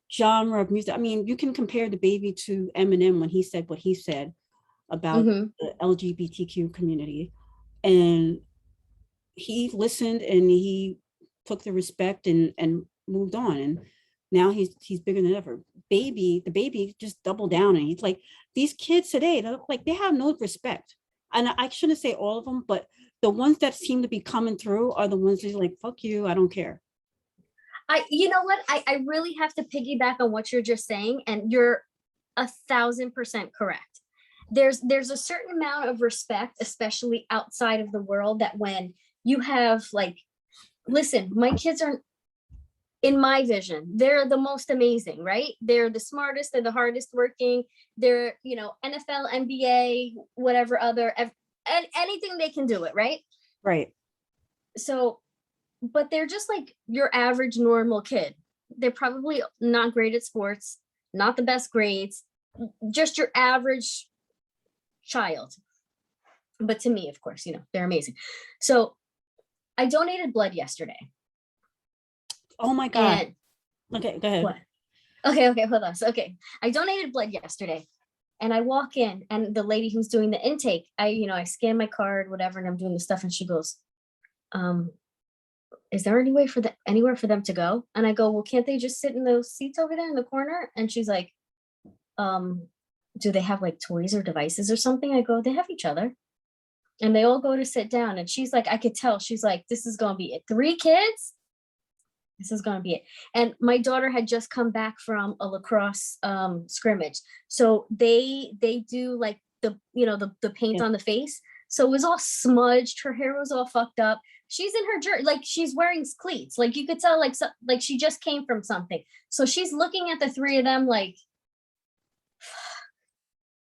Speaker 4: genre of music. I mean, you can compare the baby to Eminem when he said what he said about the LGBTQ community. And he listened and he took the respect and moved on. And now he's bigger than ever. The baby just doubled down, and he's like, these kids today, they have no respect. And I shouldn't say all of them, but the ones that seem to be coming through are the ones that are like, fuck you, I don't care.
Speaker 3: You know what? I really have to piggyback on what you're just saying, and you're 1,000% correct. There's a certain amount of respect, especially outside of the world, that when you have listen, my kids are, in my vision, they're the most amazing, right? They're the smartest, they're the hardest working, they're, NFL, NBA, whatever other, and anything they can do it, right?
Speaker 4: Right.
Speaker 3: So, but they're just like your average normal kid. They're probably not great at sports, not the best grades, just your average child. But to me, of course, they're amazing. So I donated blood yesterday.
Speaker 4: Oh my God. Okay, go ahead.
Speaker 3: What? Okay, hold on. So, I donated blood yesterday, and I walk in, and the lady who's doing the intake, I scan my card, whatever, and I'm doing the stuff, and she goes, is there anywhere for them to go? And I go, well, can't they just sit in those seats over there in the corner? And she's like, do they have like toys or devices or something? I go, they have each other. And they all go to sit down. And she's like, I could tell. She's like, this is going to be it. 3 kids? This is going to be it. And my daughter had just come back from a lacrosse scrimmage. So they do like the paint on the face. So it was all smudged. Her hair was all fucked up. She's in her jersey, like she's wearing cleats. Like you could tell, like she just came from something. So she's looking at the 3 of them like,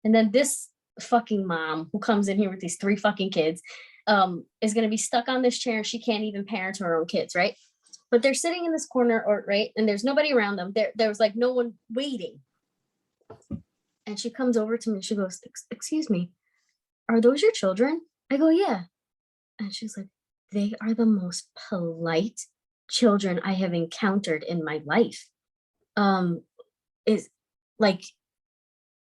Speaker 3: and then this fucking mom who comes in here with these 3 fucking kids is going to be stuck on this chair. She can't even parent her own kids, right? But they're sitting in this corner, right? And there's nobody around them. There was like no one waiting. And she comes over to me. She goes, excuse me, are those your children? I go, yeah. And she's like, they are the most polite children I have encountered in my life. is like,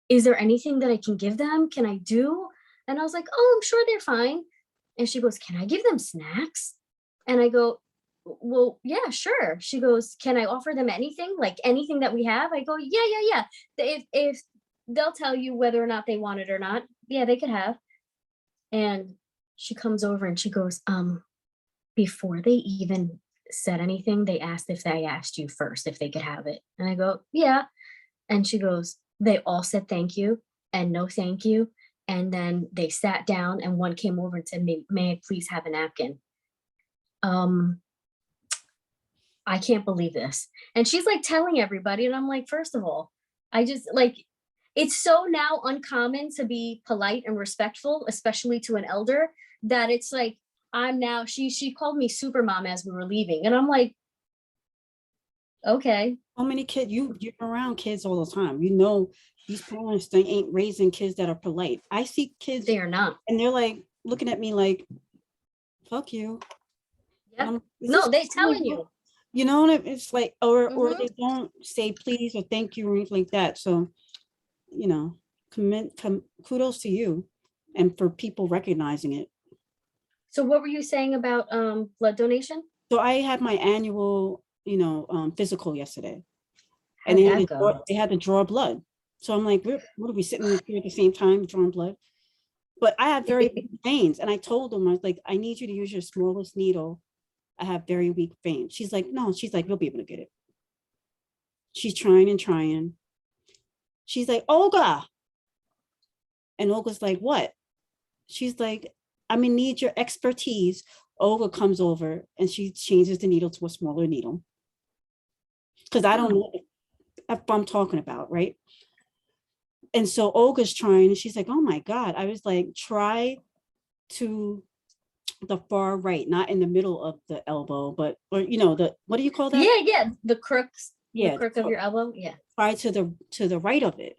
Speaker 3: is there anything that I can give them? Can I do? And I was like, oh, I'm sure they're fine. And she goes, can I give them snacks? And I go, well, yeah, sure. She goes, can I offer them anything? Like anything that we have? I go, yeah. If they'll tell you whether or not they want it or not, yeah, they could have. And she comes over and she goes, before they even said anything, they asked if I asked you first if they could have it. And I go, yeah. And she goes, they all said thank you and no thank you. And then they sat down and one came over and said, may I please have a napkin? I can't believe this. And she's like telling everybody. And I'm like, first of all, I just like, it's so now uncommon to be polite and respectful, especially to an elder, that it's like, I'm now, she called me super mom as we were leaving. And I'm like, okay.
Speaker 4: How many kids, you're around kids all the time. You know, these parents, they ain't raising kids that are polite. I see kids.
Speaker 3: They are not.
Speaker 4: And they're like, looking at me like, fuck you.
Speaker 3: Yep. No, they telling you.
Speaker 4: You know, it's like, or they don't say please or thank you or anything like that. So, you know, kudos to you and for people recognizing it. So
Speaker 3: what were you saying about blood donation?
Speaker 4: So I had my annual, physical yesterday. And they had to draw blood. So I'm like, what are we sitting here at the same time drawing blood? But I have very weak veins. And I told them, I was like, I need you to use your smallest needle. I have very weak veins. She's like, no, she's like, we'll be able to get it. She's trying and trying. She's like, Olga. And Olga's like, what? She's like, I'm gonna need your expertise. Olga comes over and she changes the needle to a smaller needle. Because I don't know if I'm talking about, right? And so Olga's trying and she's like, oh my God. I was like, try to the far right, not in the middle of the elbow, but, or, what do you call that?
Speaker 3: Yeah. The crooks.
Speaker 4: Yeah.
Speaker 3: The crook of your elbow. Yeah.
Speaker 4: Try to the right of it.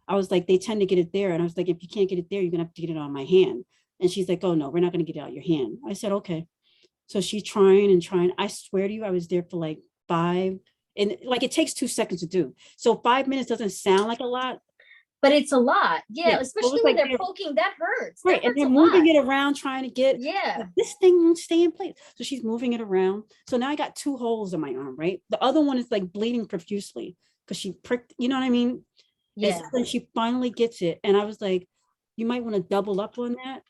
Speaker 4: I was like, they tend to get it there. And I was like, if you can't get it there, you're gonna have to get it on my hand. And she's like, oh no, we're not gonna get it out your hand. I said, okay. So she's trying and trying. I swear to you, I was there for like 5, and like it takes 2 seconds to do. So 5 minutes doesn't sound like a lot.
Speaker 3: But it's a lot. Yeah, especially when they're poking, that hurts.
Speaker 4: Right, and they're moving it around, trying to get, this thing won't stay in place. So she's moving it around. So now I got 2 holes in my arm, right? The other one is like bleeding profusely because she pricked, you know what I mean? Yeah. And so she finally gets it. And I was like, you might want to double up on that.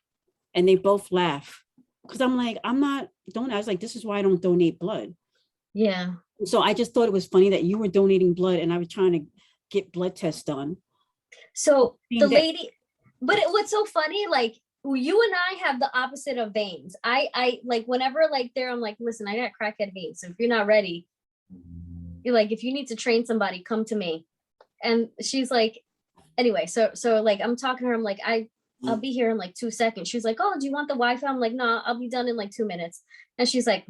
Speaker 4: And they both laugh. Because I'm like, I was like, this is why I don't donate blood.
Speaker 3: Yeah.
Speaker 4: So I just thought it was funny that you were donating blood and I was trying to get blood tests done.
Speaker 3: So the lady, but what's so funny, like you and I have the opposite of veins. I like whenever like there, I'm like, listen, I got crackhead veins. So if you're not ready, you're like, if you need to train somebody, come to me. And she's like, anyway, so like I'm talking to her, I'm like, I'll be here in like 2 seconds. She's like, oh, do you want the Wi-Fi? I'm like, no, I'll be done in like 2 minutes. And she's like,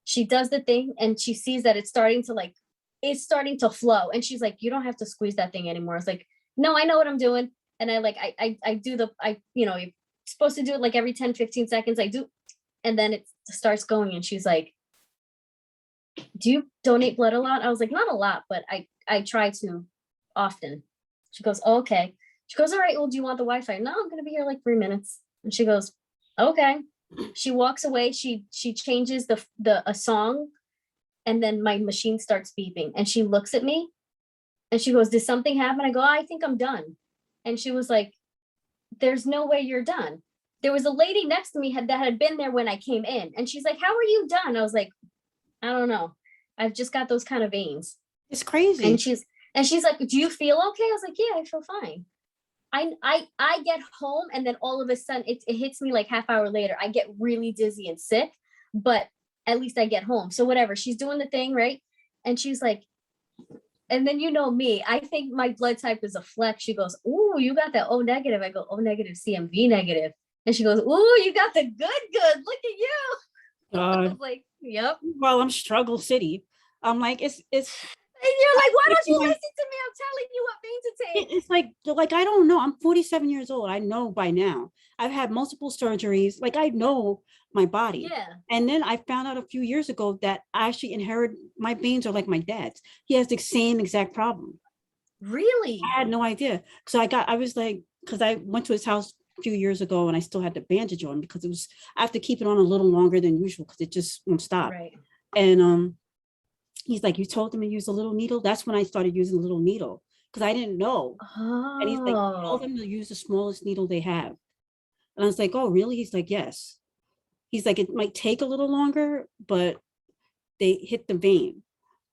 Speaker 3: she does the thing and she sees that it's starting to flow. And she's like, you don't have to squeeze that thing anymore. It's like, no, I know what I'm doing. And I do you're supposed to do it like every 10, 15 seconds. I do. And then it starts going. And she's like, do you donate blood a lot? I was like, not a lot, but I try to often. She goes, oh, okay. She goes, all right, well, do you want the Wi-Fi? No, I'm going to be here like 3 minutes. And she goes, okay. She walks away. She changes a song. And then my machine starts beeping and she looks at me and she goes, did something happen? I go, I think I'm done. And she was like, there's no way you're done. There was a lady next to me that had been there when I came in. And she's like, how are you done? I was like, I don't know. I've just got those kind of veins.
Speaker 4: It's crazy.
Speaker 3: And she's like, do you feel okay? I was like, yeah, I feel fine. I get home and then all of a sudden it hits me like half hour later. I get really dizzy and sick, but at least I get home. So whatever, she's doing the thing, right? And she's like, and then you know me, I think my blood type is a flex. She goes, ooh, you got that O negative. I go, O negative, CMV negative. And she goes, ooh, you got the good. Look at you. I was like, yep.
Speaker 4: Well, I'm struggle city. I'm like, it's
Speaker 3: And you're like, why don't you
Speaker 4: Like,
Speaker 3: listen to me? I'm telling you what vein to take.
Speaker 4: it's like I don't know. I'm 47 years old. I know by now. I've had multiple surgeries. Like I know my body.
Speaker 3: Yeah.
Speaker 4: And then I found out a few years ago that I actually inherited my veins are like my dad's. He has the same exact problem.
Speaker 3: Really?
Speaker 4: I had no idea. So I was like, because I went to his house a few years ago and I still had the bandage on because I have to keep it on a little longer than usual because it just won't stop.
Speaker 3: Right.
Speaker 4: And he's like, you told them to use a little needle? That's when I started using a little needle because I didn't know. And he's like, tell them to use the smallest needle they have. And I was like, oh, really? He's like, yes. He's like, it might take a little longer, but they hit the vein.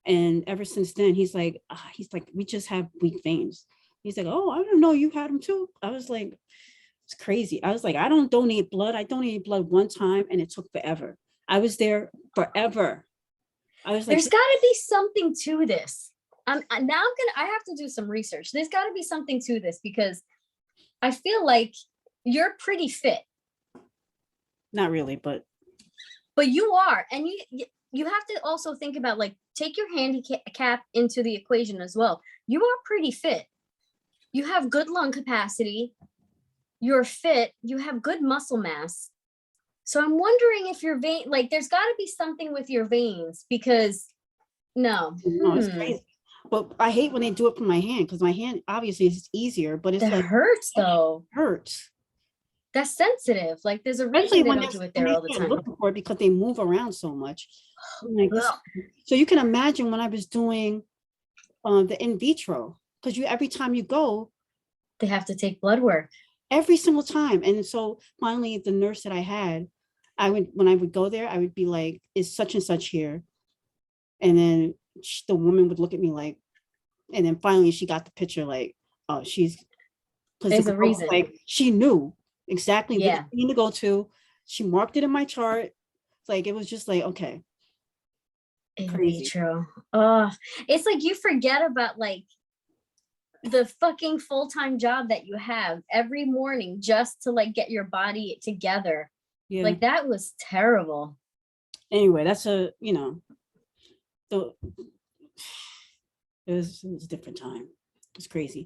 Speaker 4: And ever since then, he's like, we just have weak veins. He's like, oh, I don't know, you had them too. I was like, it's crazy. I was like, I don't donate blood. I donated blood one time and it took forever. I was there forever. I was like,
Speaker 3: there's got to be something to this. I have to do some research. There's got to be something to this because I feel like you're pretty fit.
Speaker 4: not really, but
Speaker 3: you are. And you have to also think about like, take your handicap into the equation as well. You are pretty fit. You have good lung capacity. You're fit. You have good muscle mass. So I'm wondering if your vein, like there's got to be something with your veins because
Speaker 4: it's crazy. But I hate when they do it from my hand because my hand obviously is easier, but it's
Speaker 3: that
Speaker 4: like
Speaker 3: hurts though.
Speaker 4: Hurts.
Speaker 3: That's sensitive. Like there's a
Speaker 4: Especially
Speaker 3: reason they
Speaker 4: when
Speaker 3: don't do it there all the time.
Speaker 4: Looking for it because they move around so much. Like so you can imagine when I was doing the in vitro because every time you go,
Speaker 3: they have to take blood work
Speaker 4: every single time. And so finally, the nurse that I had, when I would go there, I would be like, "Is such and such here?" And then the woman would look at me like, and then finally she got the picture like, "Oh, she's."
Speaker 3: There's a reason.
Speaker 4: Like she knew exactly
Speaker 3: Yeah.
Speaker 4: what to go to. She marked it in my chart. Like it was just like, okay.
Speaker 3: In
Speaker 4: Crazy.
Speaker 3: vitro. It's like you forget about like the fucking full-time job that you have every morning just to like get your body together.
Speaker 4: Yeah.
Speaker 3: Like that was terrible.
Speaker 4: Anyway, that's it was a different time. It's crazy.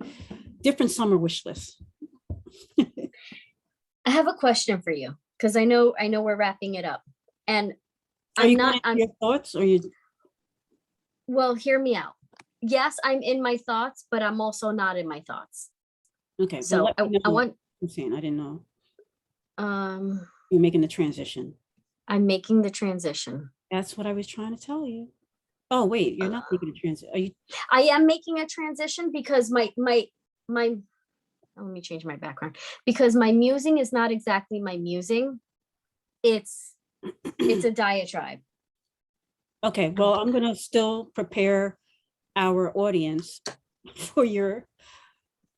Speaker 4: Different summer wish list.
Speaker 3: I have a question for you because I know we're wrapping it up. And
Speaker 4: I'm your thoughts or you
Speaker 3: well, hear me out. Yes, I'm in my thoughts, but I'm also not in my thoughts.
Speaker 4: Okay.
Speaker 3: So
Speaker 4: well,
Speaker 3: I want
Speaker 4: I'm saying I didn't know.
Speaker 3: You're
Speaker 4: making the transition.
Speaker 3: I'm making the transition.
Speaker 4: That's what I was trying to tell you. Oh wait, you're not making a transition. Are you?
Speaker 3: I am making a transition because my let me change my background because my musing is not exactly my musing. It's a diatribe.
Speaker 4: Okay, well, I'm gonna still prepare our audience for your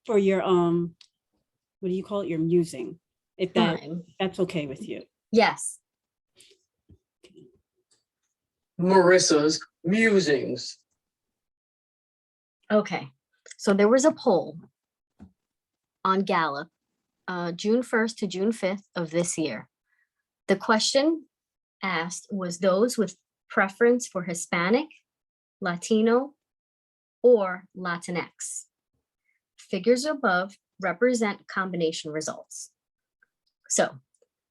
Speaker 4: what do you call it? Your musing. If that's okay with you.
Speaker 3: Yes.
Speaker 5: Marisa's Musings.
Speaker 3: Okay. So there was a poll on Gallup, June 1st to June 5th of this year. The question asked was those with preference for Hispanic, Latino, or Latinx. Figures above represent combination results. So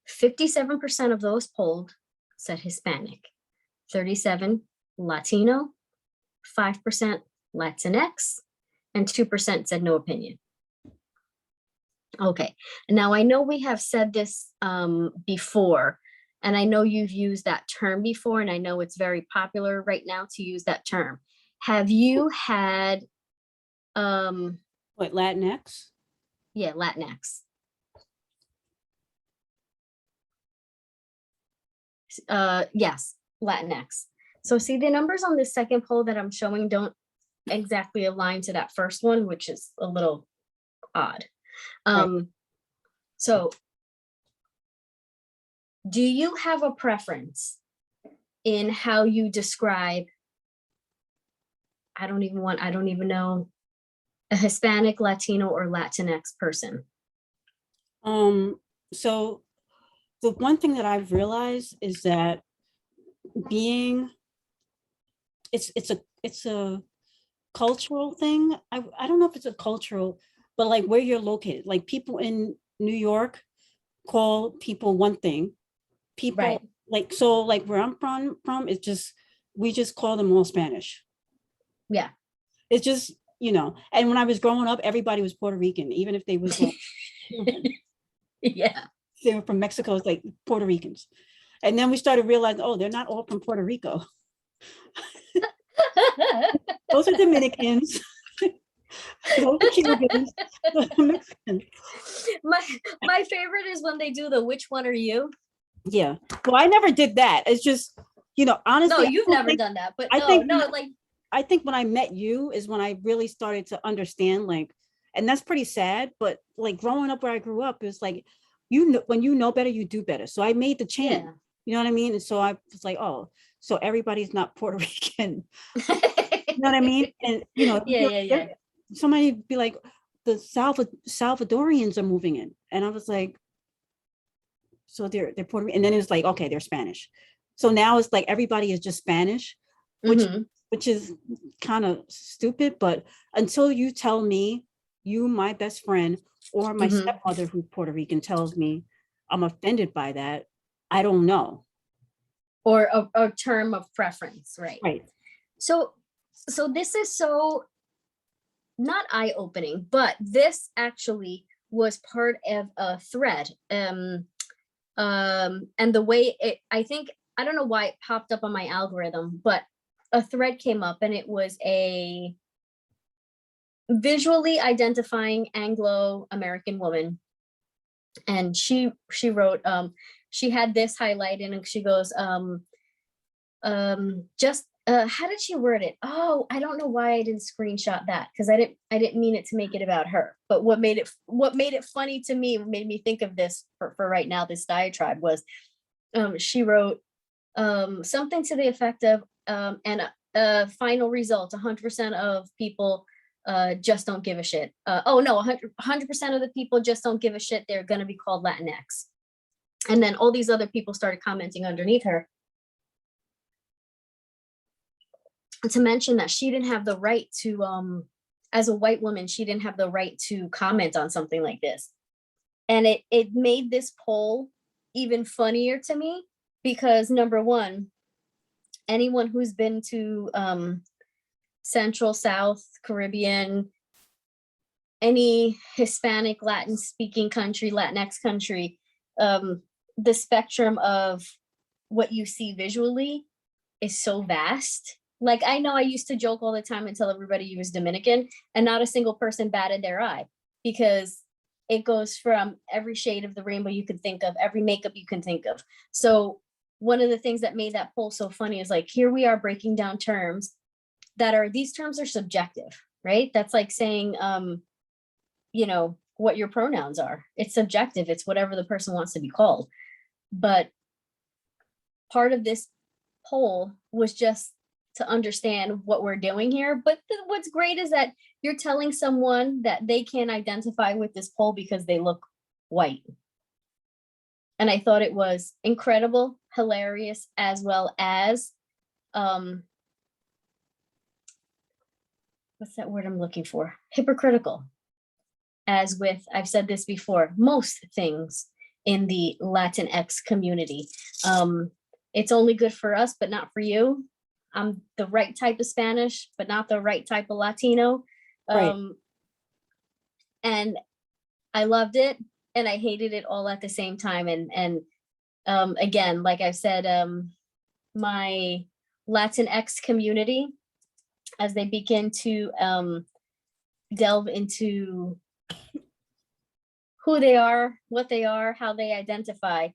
Speaker 3: 57% of those polled said Hispanic, 37% Latino, 5% Latinx, and 2% said no opinion. Okay, now I know we have said this before, and I know you've used that term before, and I know it's very popular right now to use that term. Have you had
Speaker 4: what, Latinx?
Speaker 3: Yeah, Latinx. Yes, Latinx. So see, the numbers on this second poll that I'm showing don't exactly align to that first one, which is a little odd.
Speaker 4: Right.
Speaker 3: So do you have a preference in how you describe, I don't even know, a Hispanic, Latino, or Latinx person?
Speaker 4: So the one thing that I've realized is that it's cultural thing. I don't know if it's a cultural, but like where you're located, like people in New York call people one thing. People
Speaker 3: Right.
Speaker 4: like, so like where I'm from, it's just, we just call them all Spanish.
Speaker 3: Yeah.
Speaker 4: It's just, and when I was growing up, everybody was Puerto Rican, even if they was like,
Speaker 3: Yeah.
Speaker 4: they were from Mexico, it's like Puerto Ricans. And then we started realizing, oh, they're not all from Puerto Rico. Those are Dominicans. Those are Cubans. Those are Mexicans.
Speaker 3: My favorite is when they do the which one are you?
Speaker 4: Yeah. Well, I never did that. It's just, honestly.
Speaker 3: No, you've never done that, but
Speaker 4: I
Speaker 3: no,
Speaker 4: think
Speaker 3: no, like
Speaker 4: I think when I met you is when I really started to understand, like, and that's pretty sad, but like growing up where I grew up, it was like, when you know better, you do better. So I made the change.
Speaker 3: yeah.
Speaker 4: You know what I mean? And so I was like, oh, so everybody's not Puerto Rican. You know what I mean? And
Speaker 3: Yeah.
Speaker 4: somebody would be like, the Salvadorians are moving in. And I was like, so they're Puerto Rican. And then it's like, okay, they're Spanish. So now it's like everybody is just Spanish, which
Speaker 3: Mhm.
Speaker 4: which is kind of stupid, but until you tell me, you, my best friend, or my
Speaker 3: Mhm.
Speaker 4: stepmother who's Puerto Rican tells me I'm offended by that, I don't know.
Speaker 3: Or a term of preference, right?
Speaker 4: Right.
Speaker 3: So this is so not eye-opening, but this actually was part of a thread. And the way I think, I don't know why it popped up on my algorithm, but a thread came up and it was a visually identifying Anglo-American woman. And she wrote, she had this highlighted and she goes, just how did she word it? Oh, I don't know why I didn't screenshot that, because I didn't mean it to make it about her. But what made it funny to me, made me think of this for right now, this diatribe was, she wrote something to the effect of, and final result, 100% of people just don't give a shit. Oh no, 100% of the people just don't give a shit. They're going to be called Latinx. And then all these other people started commenting underneath her to mention that she didn't have the right to, as a white woman, she didn't have the right to comment on something like this. And it made this poll even funnier to me, because number one, anyone who's been to Central, South, Caribbean, any Hispanic, Latin speaking country, Latinx country, the spectrum of what you see visually is so vast. Like, I know I used to joke all the time and tell everybody you was Dominican, and not a single person batted their eye, because it goes from every shade of the rainbow you could think of, every makeup you can think of. So one of the things that made that poll so funny is, like, here we are breaking down terms these terms are subjective, right? That's like saying, what your pronouns are. It's subjective. It's whatever the person wants to be called. But part of this poll was just to understand what we're doing here. But what's great is that you're telling someone that they can't identify with this poll because they look white. And I thought it was incredible, hilarious, as well as, what's that word I'm looking for? Hypocritical. As with, I've said this before, most things in the Latinx community. It's only good for us, but not for you. I'm the right type of Spanish, but not the right type of Latino.
Speaker 4: Right.
Speaker 3: And I loved it and I hated it all at the same time. And again, like I said, my Latinx community, as they begin to delve into who they are, what they are, how they identify,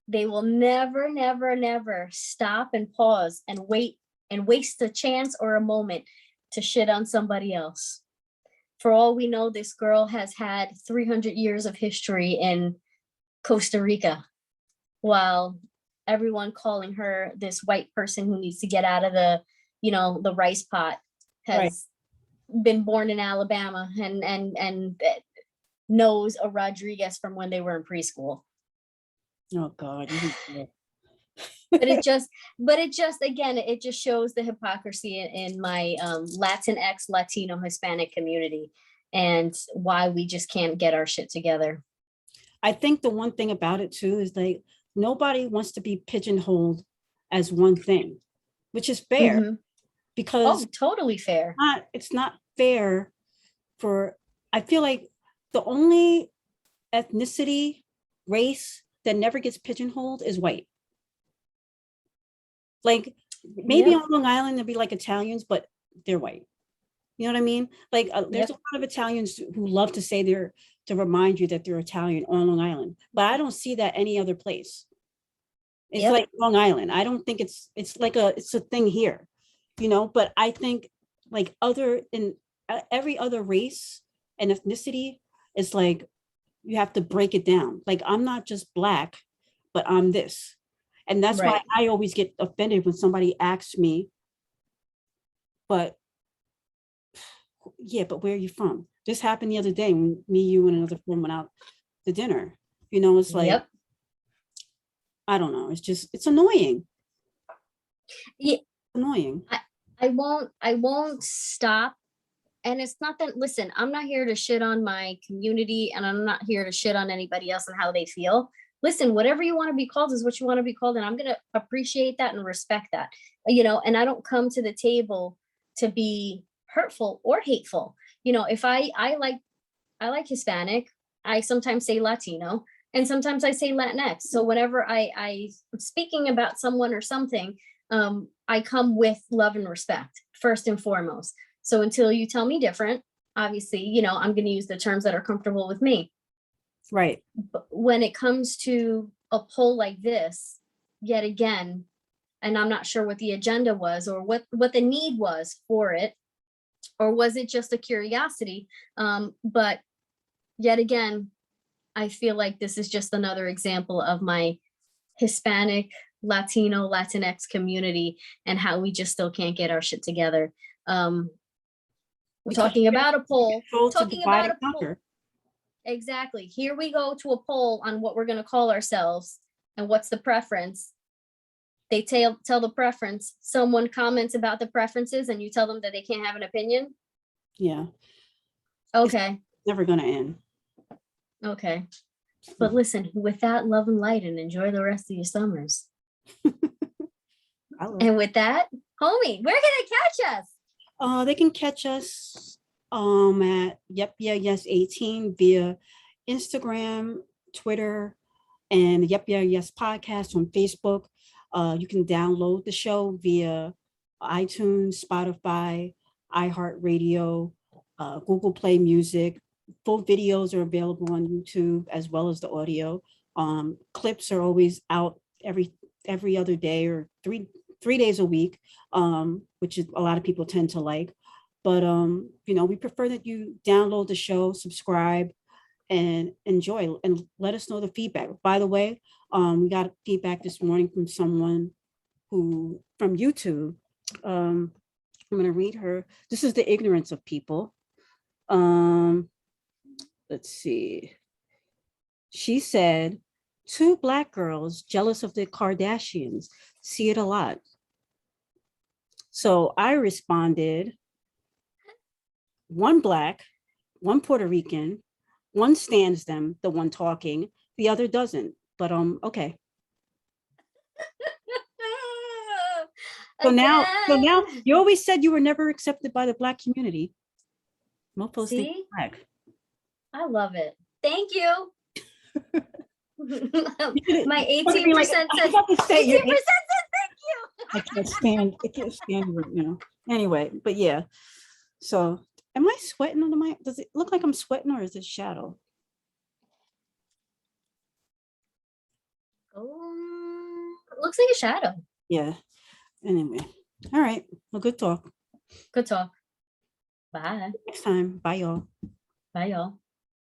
Speaker 3: they will never, never, never stop and pause and wait and waste a chance or a moment to shit on somebody else. For all we know, this girl has had 300 years of history in Costa Rica, while everyone calling her this white person who needs to get out of the rice pot has been born in Alabama and knows a Rodriguez from when they were in preschool.
Speaker 4: Oh God.
Speaker 3: But it just again, it just shows the hypocrisy in my Latinx, Latino, Hispanic community, and why we just can't get our shit together.
Speaker 4: I think the one thing about it too is like nobody wants to be pigeonholed as one thing, which is fair
Speaker 3: Mhm.
Speaker 4: because
Speaker 3: Oh, totally fair.
Speaker 4: it's not fair for, I feel like the only ethnicity, race that never gets pigeonholed is white. Like maybe
Speaker 3: Yeah.
Speaker 4: on Long Island there'd be like Italians, but they're white. You know what I mean? Like there's
Speaker 3: Yep.
Speaker 4: a lot of Italians who love to say they're, to remind you that they're Italian on Long Island, but I don't see that any other place. It's
Speaker 3: Yep.
Speaker 4: like Long Island. I don't think it's like it's a thing here, you know, but I think like other in every other race and ethnicity is like you have to break it down. Like I'm not just black, but I'm this. And that's why
Speaker 3: Right.
Speaker 4: I always get offended when somebody asks me, but yeah, but where are you from? This happened the other day when me, you, and another friend went out to dinner. You know, it's like,
Speaker 3: Yep.
Speaker 4: I don't know. It's just, it's annoying.
Speaker 3: Yeah.
Speaker 4: Annoying.
Speaker 3: I won't stop. And it's not that, listen, I'm not here to shit on my community, and I'm not here to shit on anybody else and how they feel. Listen, whatever you want to be called is what you want to be called. And I'm going to appreciate that and respect that, you know, and I don't come to the table to be hurtful or hateful. You know, if I like Hispanic, I sometimes say Latino, and sometimes I say Latinx. So whenever I'm speaking about someone or something, I come with love and respect first and foremost. So until you tell me different, obviously, you know, I'm going to use the terms that are comfortable with me.
Speaker 4: Right.
Speaker 3: But when it comes to a poll like this, yet again, and I'm not sure what the agenda was or what the need was for it, or was it just a curiosity? But yet again, I feel like this is just another example of my Hispanic, Latino, Latinx community and how we just still can't get our shit together. We're
Speaker 4: Because
Speaker 3: talking about a poll,
Speaker 4: control to
Speaker 3: talking
Speaker 4: divide
Speaker 3: about
Speaker 4: and
Speaker 3: a poll.
Speaker 4: conquer.
Speaker 3: Exactly. Here we go to a poll on what we're going to call ourselves and what's the preference. They tell the preference. Someone comments about the preferences and you tell them that they can't have an opinion.
Speaker 4: Yeah.
Speaker 3: Okay.
Speaker 4: Never gonna end.
Speaker 3: Okay. But listen, with that, love and light, and enjoy the rest of your summers. And with that, homie, where can they catch us?
Speaker 4: They can catch us at Yep Yeah Yes 18 via Instagram, Twitter, and Yep Yeah Yes podcast on Facebook. You can download the show via iTunes, Spotify, iHeartRadio, Google Play Music. Full videos are available on YouTube as well as the audio. Clips are always out every other day or three days a week, which is a lot of people tend to like. But you know, we prefer that you download the show, subscribe, and enjoy, and let us know the feedback. By the way, we got feedback this morning from someone from YouTube. I'm going to read her. This is the ignorance of people. Let's see. She said, 2 Black girls jealous of the Kardashians. See it a lot. So I responded, 1 Black, 1 Puerto Rican, one stands them, the one talking, the other doesn't. But okay. So now you always said you were never accepted by the Black community. Mofos think
Speaker 3: See?
Speaker 4: Black.
Speaker 3: I love it. Thank you. My 18% said 18% said thank you.
Speaker 4: I can't stand you right now. Anyway, but yeah. So am I sweating under my, does it look like I'm sweating or is it shadow?
Speaker 3: Looks like a shadow.
Speaker 4: Yeah. Anyway. All right. Well, good talk.
Speaker 3: Good talk. Bye.
Speaker 4: Next time. Bye, y'all.
Speaker 3: Bye, y'all.